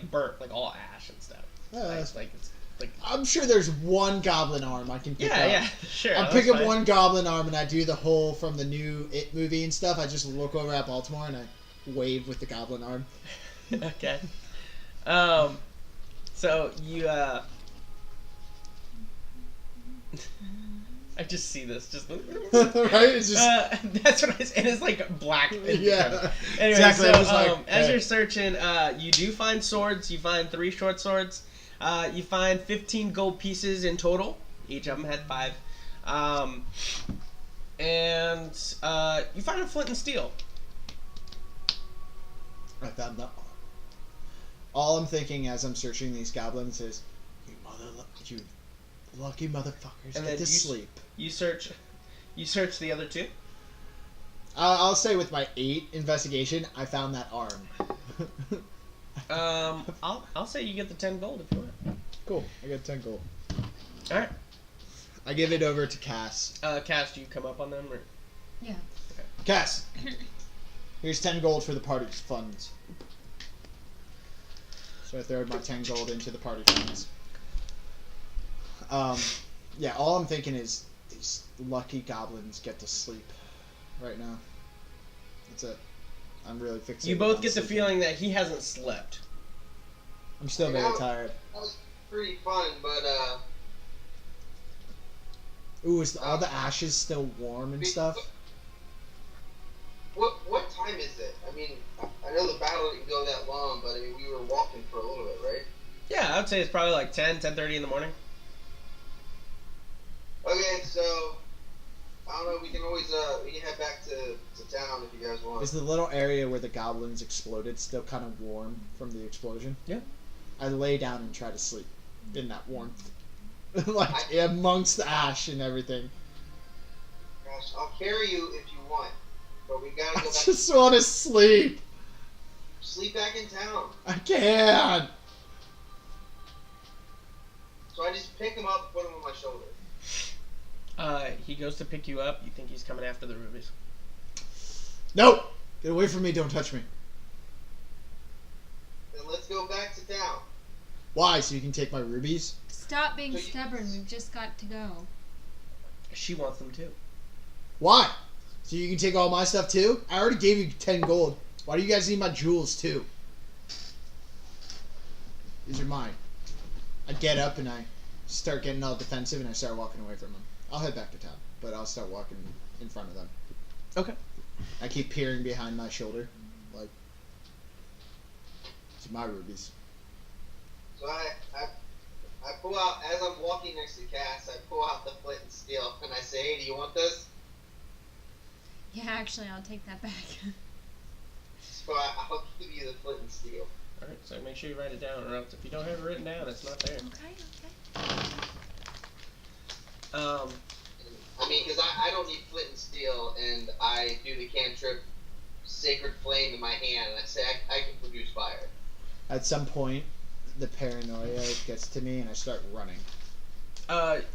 burnt, like all ash and stuff. That's Like it's like. I'm sure there's one goblin arm I can pick up. Yeah, sure. I that's pick up fine. one goblin arm and I do the whole from the new It movie and stuff. I just look over at Baltimore and I wave with the goblin arm. Okay. So you I just see this just Right? It's just that's what I say. And it's like black. yeah. Anyway, Exactly. so I was like, as hey. you're searching, you do find swords. You find 3 short swords. You find 15 gold pieces in total. Each of them had 5. And you find a flint and steel. I found that. All I'm thinking as I'm searching these goblins is, you lucky motherfuckers, And get then to sleep. You search the other 2. I'll say with my 8 investigation, I found that arm. I'll say you get the 10 gold if you want. Cool. I got 10 gold. All right. I give it over to Cass. Cass, do you come up on them or? Yeah. Cass, here's 10 gold for the party's funds. So I throw my 10 gold into the party funds. Yeah, all I'm thinking is these lucky goblins get to sleep right now. That's it. I'm really fixated. You both on get the sleeping. feeling that he hasn't slept. I'm still very tired. That was pretty fun, but Ooh, is all the ashes still warm and stuff? What time is it? I mean, I know the battle didn't go that long, but I mean, we were walking for a little bit, right? Yeah, I would say it's probably like 10:30 in the morning. Okay, so I don't know. We can always we can head back to town if you guys want. Is the little area where the goblins exploded still kind of warm from the explosion? Yeah. I lay down and try to sleep in that warmth. Like, amongst the ash and everything. Gosh, I'll carry you if you want, but we gotta I go back. just want to sleep. Sleep back in town. I can't. So I just pick him up, put him on my shoulder. He goes to pick you up. You think he's coming after the rubies. Nope. Get away from me. Don't touch me. Then let's go back to town. Why? So you can take my rubies? Stop being So you- stubborn. We've just got to go. She wants them too. Why? So you can take all my stuff too? I already gave you 10 gold. Why do you guys need my jewels too? These are mine. I get up and I start getting all defensive and I start walking away from them. I'll head back to town, but I'll start walking in front of them. Okay. I keep peering behind my shoulder, like, it's my rubies. So I pull out, as I'm walking next to Cass, I pull out the flint and steel, and I say, hey, do you want this? Yeah, actually, I'll take that back. So I'll give you the flint and steel. All right. So make sure you write it down, or else if you don't have it written down, it's not there. Okay. I mean, because I don't need flint and steel, and I do the cantrip Sacred Flame in my hand, and I say I can produce fire. At some point, the paranoia gets to me, and I start running.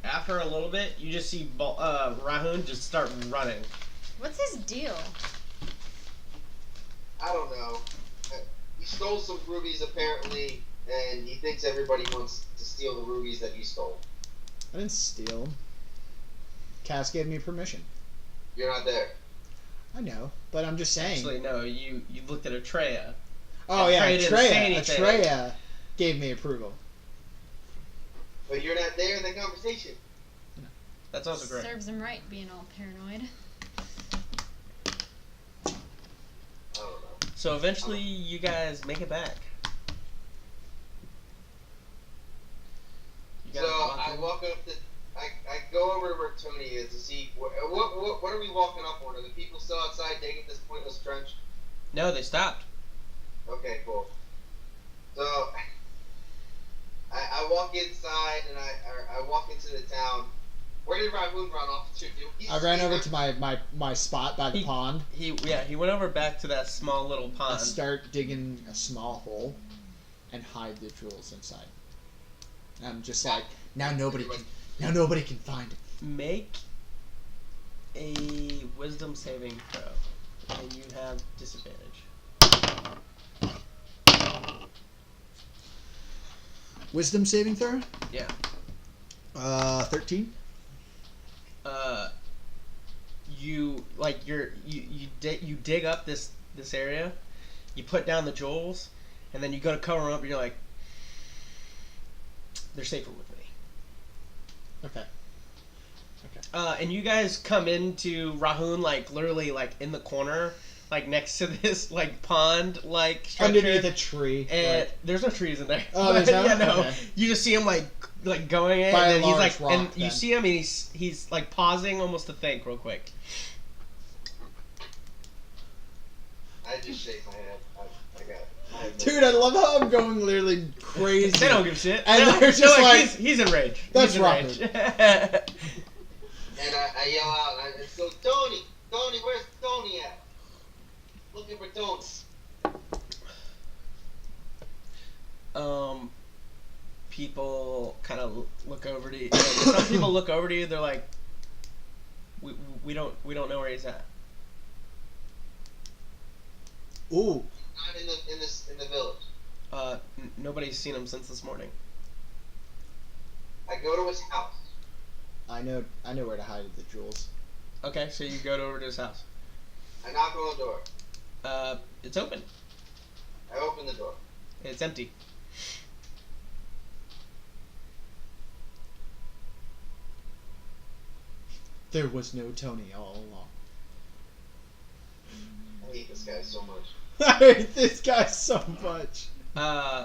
After a little bit, you just see Rahun just start running. What's his deal? I don't know. He stole some rubies apparently, and he thinks everybody wants to steal the rubies that he stole. I didn't steal them. Cass gave me permission. You're not there. I know, but I'm just saying. Actually, no, you looked at Atreya. Oh yeah, Atreya didn't say anything. Atreya gave me approval. But you're not there in the conversation. That's also great. Serves him right being all paranoid. I don't know. So eventually, you guys make it back. So I walk up to, I go over where Tony is to see what are we walking up on? Are the people still outside digging this pointless trench? No, they stopped. Okay, cool. So I walk inside and I walk into the town. Where did Rahun run off to? I ran over to my spot by the pond. He went over back to that small little pond. I start digging a small hole and hide the jewels inside. And I'm just like, now nobody can find it. Make a wisdom saving throw, and you have disadvantage. Wisdom saving throw? Yeah. 13. You dig up this area, you put down the jewels, and then you go to cover them up, and you're like, they're safer with me. Okay. And you guys come into Rahun, like, literally, like, in the corner, like, next to this, like, pond, like, structure. Underneath a tree. And right. there's no trees in there. Oh, there's no? Yeah, no. Okay. You just see him, like going in, By and a then he's, large like, rock, and then. you see him, and he's, like, pausing almost to think real quick. I just shake my head. I got it. Dude, I love how I'm going literally crazy. They don't give a shit. And they're just like, he's enraged. That's he's enraged. And I yell out, and I go, Tony, where's Tony at? Looking for Tony. People kind of look over to you. Some people look over to you. They're like, we don't know where he's at. ooh. Not in the village. Nobody's seen him since this morning. I go to his house. I know where to hide the jewels. Okay, so you go over to his house. I knock on the door. It's open. I open the door. It's empty. There was no Tony all along. I hate this guy so much. I hate this guy so much.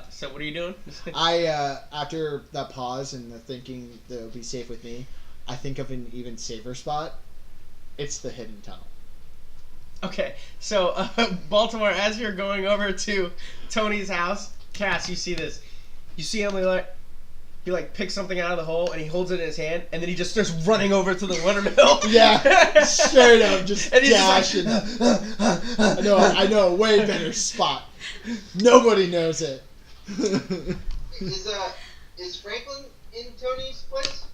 So what are you doing? After that pause and the thinking that it'll be safe with me, I think of an even safer spot. It's the hidden tunnel. Okay, so Baltimore, as you're going over to Tony's house, Cass, you see this. You see him he picks something out of the hole and he holds it in his hand, and then he just starts running over to the watermill. Yeah, straight up, just and he's dashing. Just like, I know a way better spot. Nobody knows it. Is Franklin in Tony's place?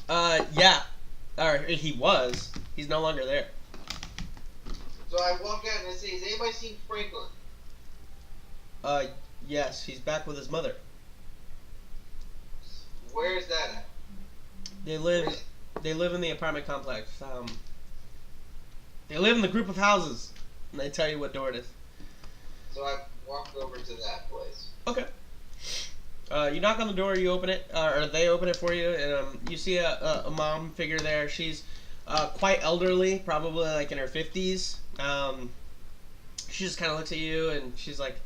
Yeah. Or he was. He's no longer there. So I walk out and I say, has anybody seen Franklin? Yes, he's back with his mother. Where is that at? They live in the apartment complex. They live in the group of houses, and they tell you what door it is. So I walked over to that place. Okay. You knock on the door, you open it, or they open it for you, and you see a mom figure there. She's quite elderly, probably like in her 50s. She just kind of looks at you, and she's like,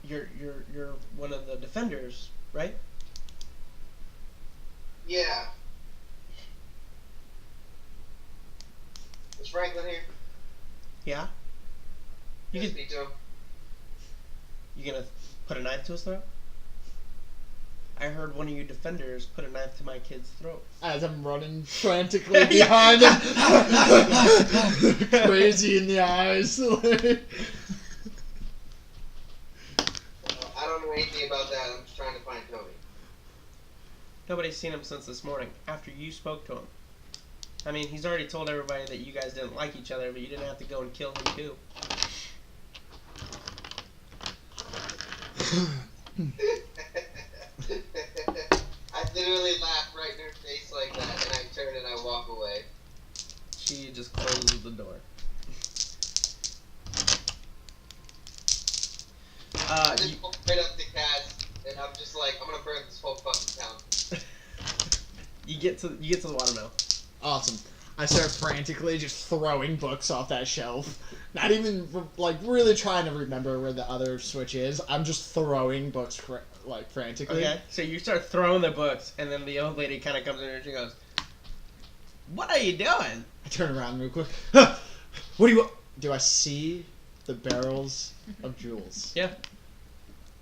you're one of the defenders, right? Yeah. Is Franklin here? Yeah. You Can I can. speak to him? You gonna put a knife to his throat? I heard one of you defenders put a knife to my kid's throat. As I'm running frantically behind him, crazy in the eyes. I don't know anything about that. I'm just trying to find Tony. Nobody's seen him since this morning, after you spoke to him. I mean, he's already told everybody that you guys didn't like each other, but you didn't have to go and kill him too. I literally laugh right in her face like that, and I turn and I walk away. She just closes the door. I just walk right up to Kaz, and I'm just like, I'm gonna burn this whole fucking town. You get to the watermill. Awesome. I start frantically just throwing books off that shelf. Not even, like, really trying to remember where the other switch is. I'm just throwing books, frantically. Okay, so you start throwing the books, and then the old lady kind of comes in and she goes, "What are you doing?" I turn around real quick. Huh! What do you want? Do I see the barrels of jewels? Yeah.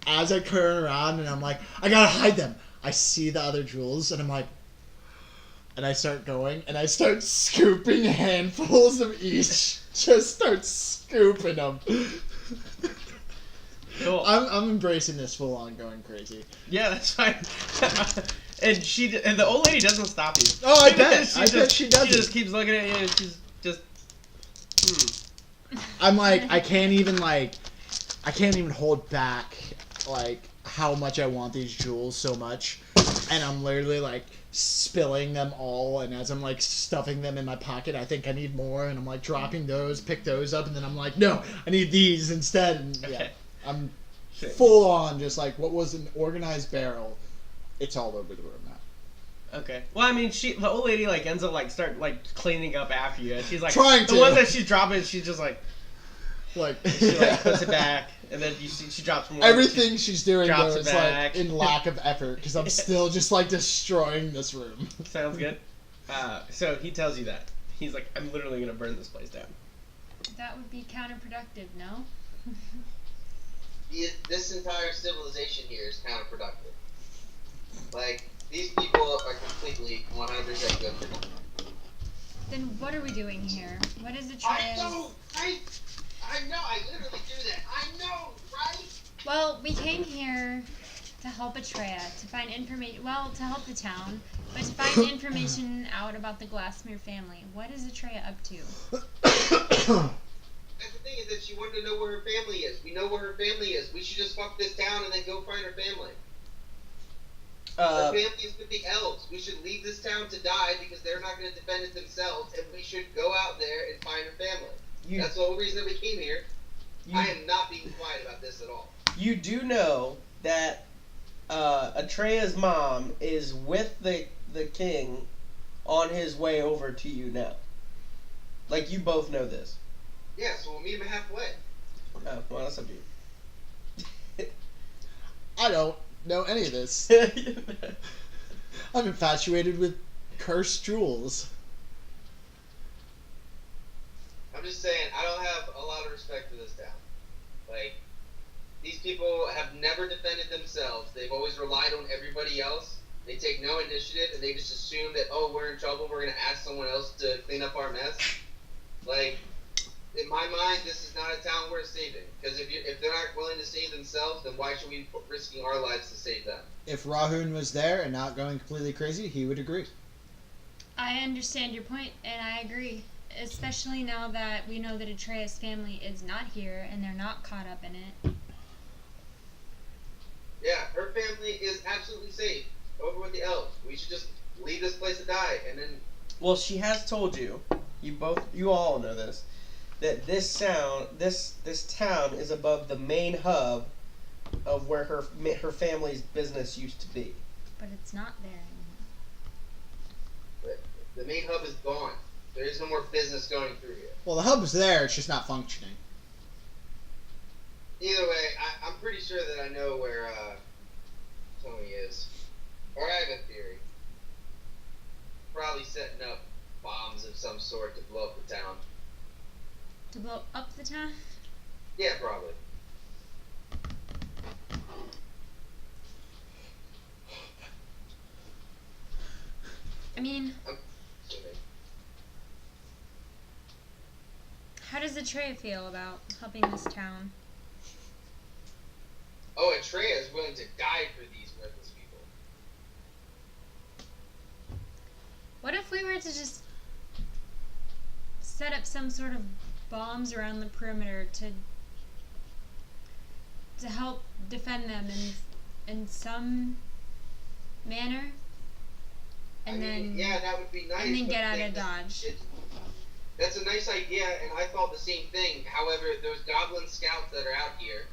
As I turn around and I'm like, I gotta hide them. I see the other jewels and I'm like, and I start going and I start scooping handfuls of each. Just start scooping them. Cool. I'm embracing this full on going crazy. Yeah, that's fine. and the old lady doesn't stop you. Oh, I bet. I bet she doesn't. She just keeps looking at you and she's just. I'm like, I can't even hold back, like, how much I want these jewels so much. And I'm literally, like, spilling them all. And as I'm, like, stuffing them in my pocket, I think I need more. And I'm, like, dropping those, pick those up. And then I'm like, no, I need these instead. And, yeah, Okay. I'm full on just, like, what was an organized barrel. It's all over the room now. Okay. Well, I mean, the old lady, like, ends up, like, cleaning up after you. And she's, like, Trying to. The ones that she's dropping, she's just, like, she, like, puts it back. And then you see she drops more. Everything she's doing, drops though, it is, back. like, in lack of effort. Because I'm still just, like, destroying this room. Sounds good. So he tells you that. He's like, I'm literally going to burn this place down. That would be counterproductive, no? This entire civilization here is counterproductive. Like, these people are completely 100% good for nothing. Then what are we doing here? What is the I trail? know, right? I know, I literally do that. I know, right? Well, we came here to help Atreya, to find information, to help the town, but to find information out about the Glassmere family. What is Atreya up to? That's the thing, is that she wanted to know where her family is. We know where her family is. We should just fuck this town and then go find her family. Her family is with the elves. We should leave this town to die because they're not going to defend it themselves, and we should go out there and find her family. That's the whole reason that we came here. I am not being quiet about this at all. You do know that Atreya's mom is with the king on his way over to you now. Like, you both know this. Yeah, so we'll meet him halfway. Oh, well, that's up to you. I don't know any of this. I'm infatuated with cursed jewels. I'm just saying, I don't have a lot of respect for this town. Like, these people have never defended themselves. They've always relied on everybody else. They take no initiative, and they just assume that, oh, we're in trouble, we're going to ask someone else to clean up our mess. Like, in my mind, this is not a town worth saving. Because if they're not willing to save themselves, then why should we be risking our lives to save them? If Rahun was there and not going completely crazy, he would agree. I understand your point, and I agree. Especially now that we know that Atreya's family is not here, and they're not caught up in it. Yeah, her family is absolutely safe. Over with the elves. We should just leave this place to die, and then... Well, she has told you, you all know this, that this town is above the main hub of where her family's business used to be. But it's not there anymore. But the main hub is gone. There is no more business going through here. Well, the hub's there, it's just not functioning. Either way, I'm pretty sure that I know where Tony is. Or I have a theory. Probably setting up bombs of some sort to blow up the town. To blow up the town? Yeah, probably. I mean, I'm assuming. how does Atreya feel about helping this town? Oh, and Atreya is willing to die for these worthless people. What if we were to just set up some sort of bombs around the perimeter to help defend them in some manner, and yeah, that would be nice. and then get out of Dodge. That's a nice idea, and I thought the same thing. However, those goblin scouts that are out here,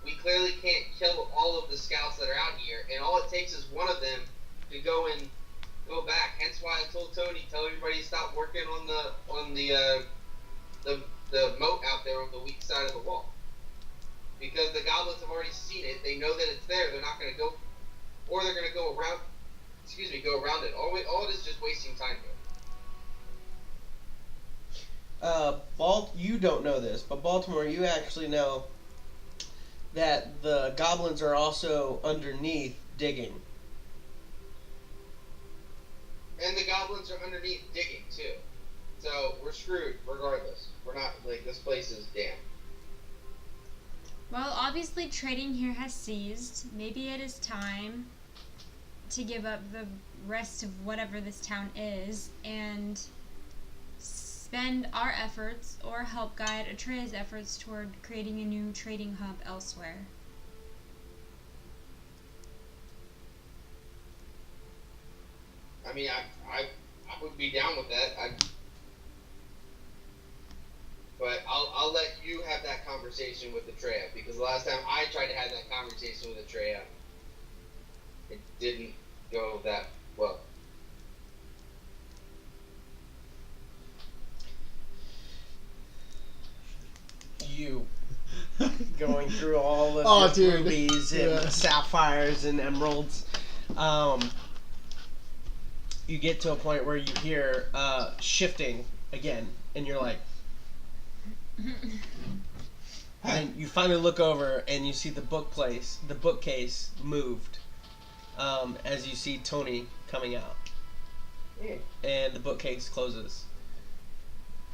we clearly can't kill all of the scouts that are out here, and all it takes is one of them to go back. Hence why I told Tony, tell everybody to stop working on the moat out there on the weak side of the wall. Because the goblins have already seen it, they know that it's there, they're not going to go, or they're going to go around it. All it is just wasting time here. You don't know this, but Baltimore, you actually know that the goblins are also underneath digging. And the goblins are underneath digging, too. So, we're screwed, regardless. We're not, this place is damned. Well, obviously trading here has ceased. Maybe it is time to give up the rest of whatever this town is and spend our efforts or help guide Atreya's efforts toward creating a new trading hub elsewhere. I mean, I would be down with that. But I'll let you have that conversation with Atreya, because the last time I tried to have that conversation with Atreya, it didn't go that well. You going through all of rubies and sapphires and emeralds. You get to a point where you hear shifting again, and you're like, and you finally look over and you see the bookcase moved, as you see Tony coming out, and the bookcase closes,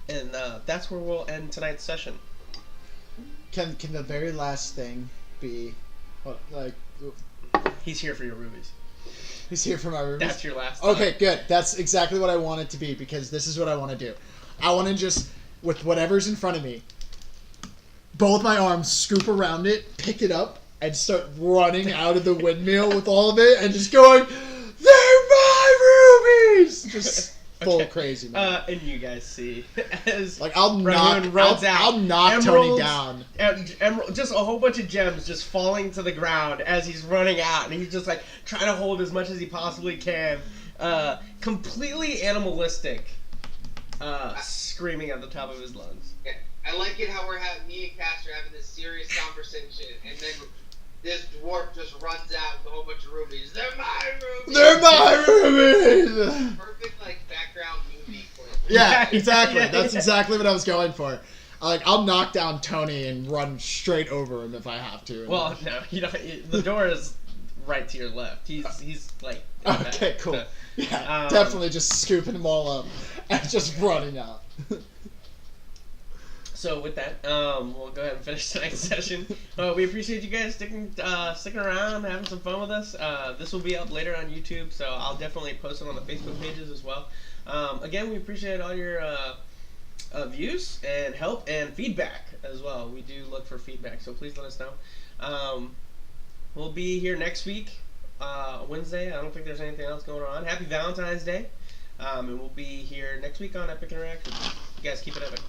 and that's where we'll end tonight's session. Can the very last thing be, He's here for your rubies. He's here for my rubies? That's your last Okay, time. good. That's exactly what I want it to be, because this is what I want to do. I want to just, with whatever's in front of me, both my arms scoop around it, pick it up, and start running out of the windmill with all of it, and just going, they're my rubies! Just full crazy, man. And you guys see as I'll knock Tony down. Just a whole bunch of gems just falling to the ground as he's running out, and he's just trying to hold as much as he possibly can. Completely animalistic, screaming at the top of his lungs. I like it how me and Cass are having this serious conversation, and then this dwarf just runs out with a whole bunch of rubies. They're my rubies! They're my rubies! Perfect, background movie clip. Yeah, exactly. That's exactly what I was going for. I'll knock down Tony and run straight over him if I have to. Well, no, the door is right to your left. He's okay, cool. Yeah, definitely just scooping them all up and just running out. So with that, we'll go ahead and finish tonight's session. We appreciate you guys sticking around, having some fun with us. This will be up later on YouTube, so I'll definitely post it on the Facebook pages as well. Again, we appreciate all your views and help and feedback as well. We do look for feedback, so please let us know. We'll be here next week, Wednesday. I don't think there's anything else going on. Happy Valentine's Day. And we'll be here next week on Epic Interactions. You guys keep it epic.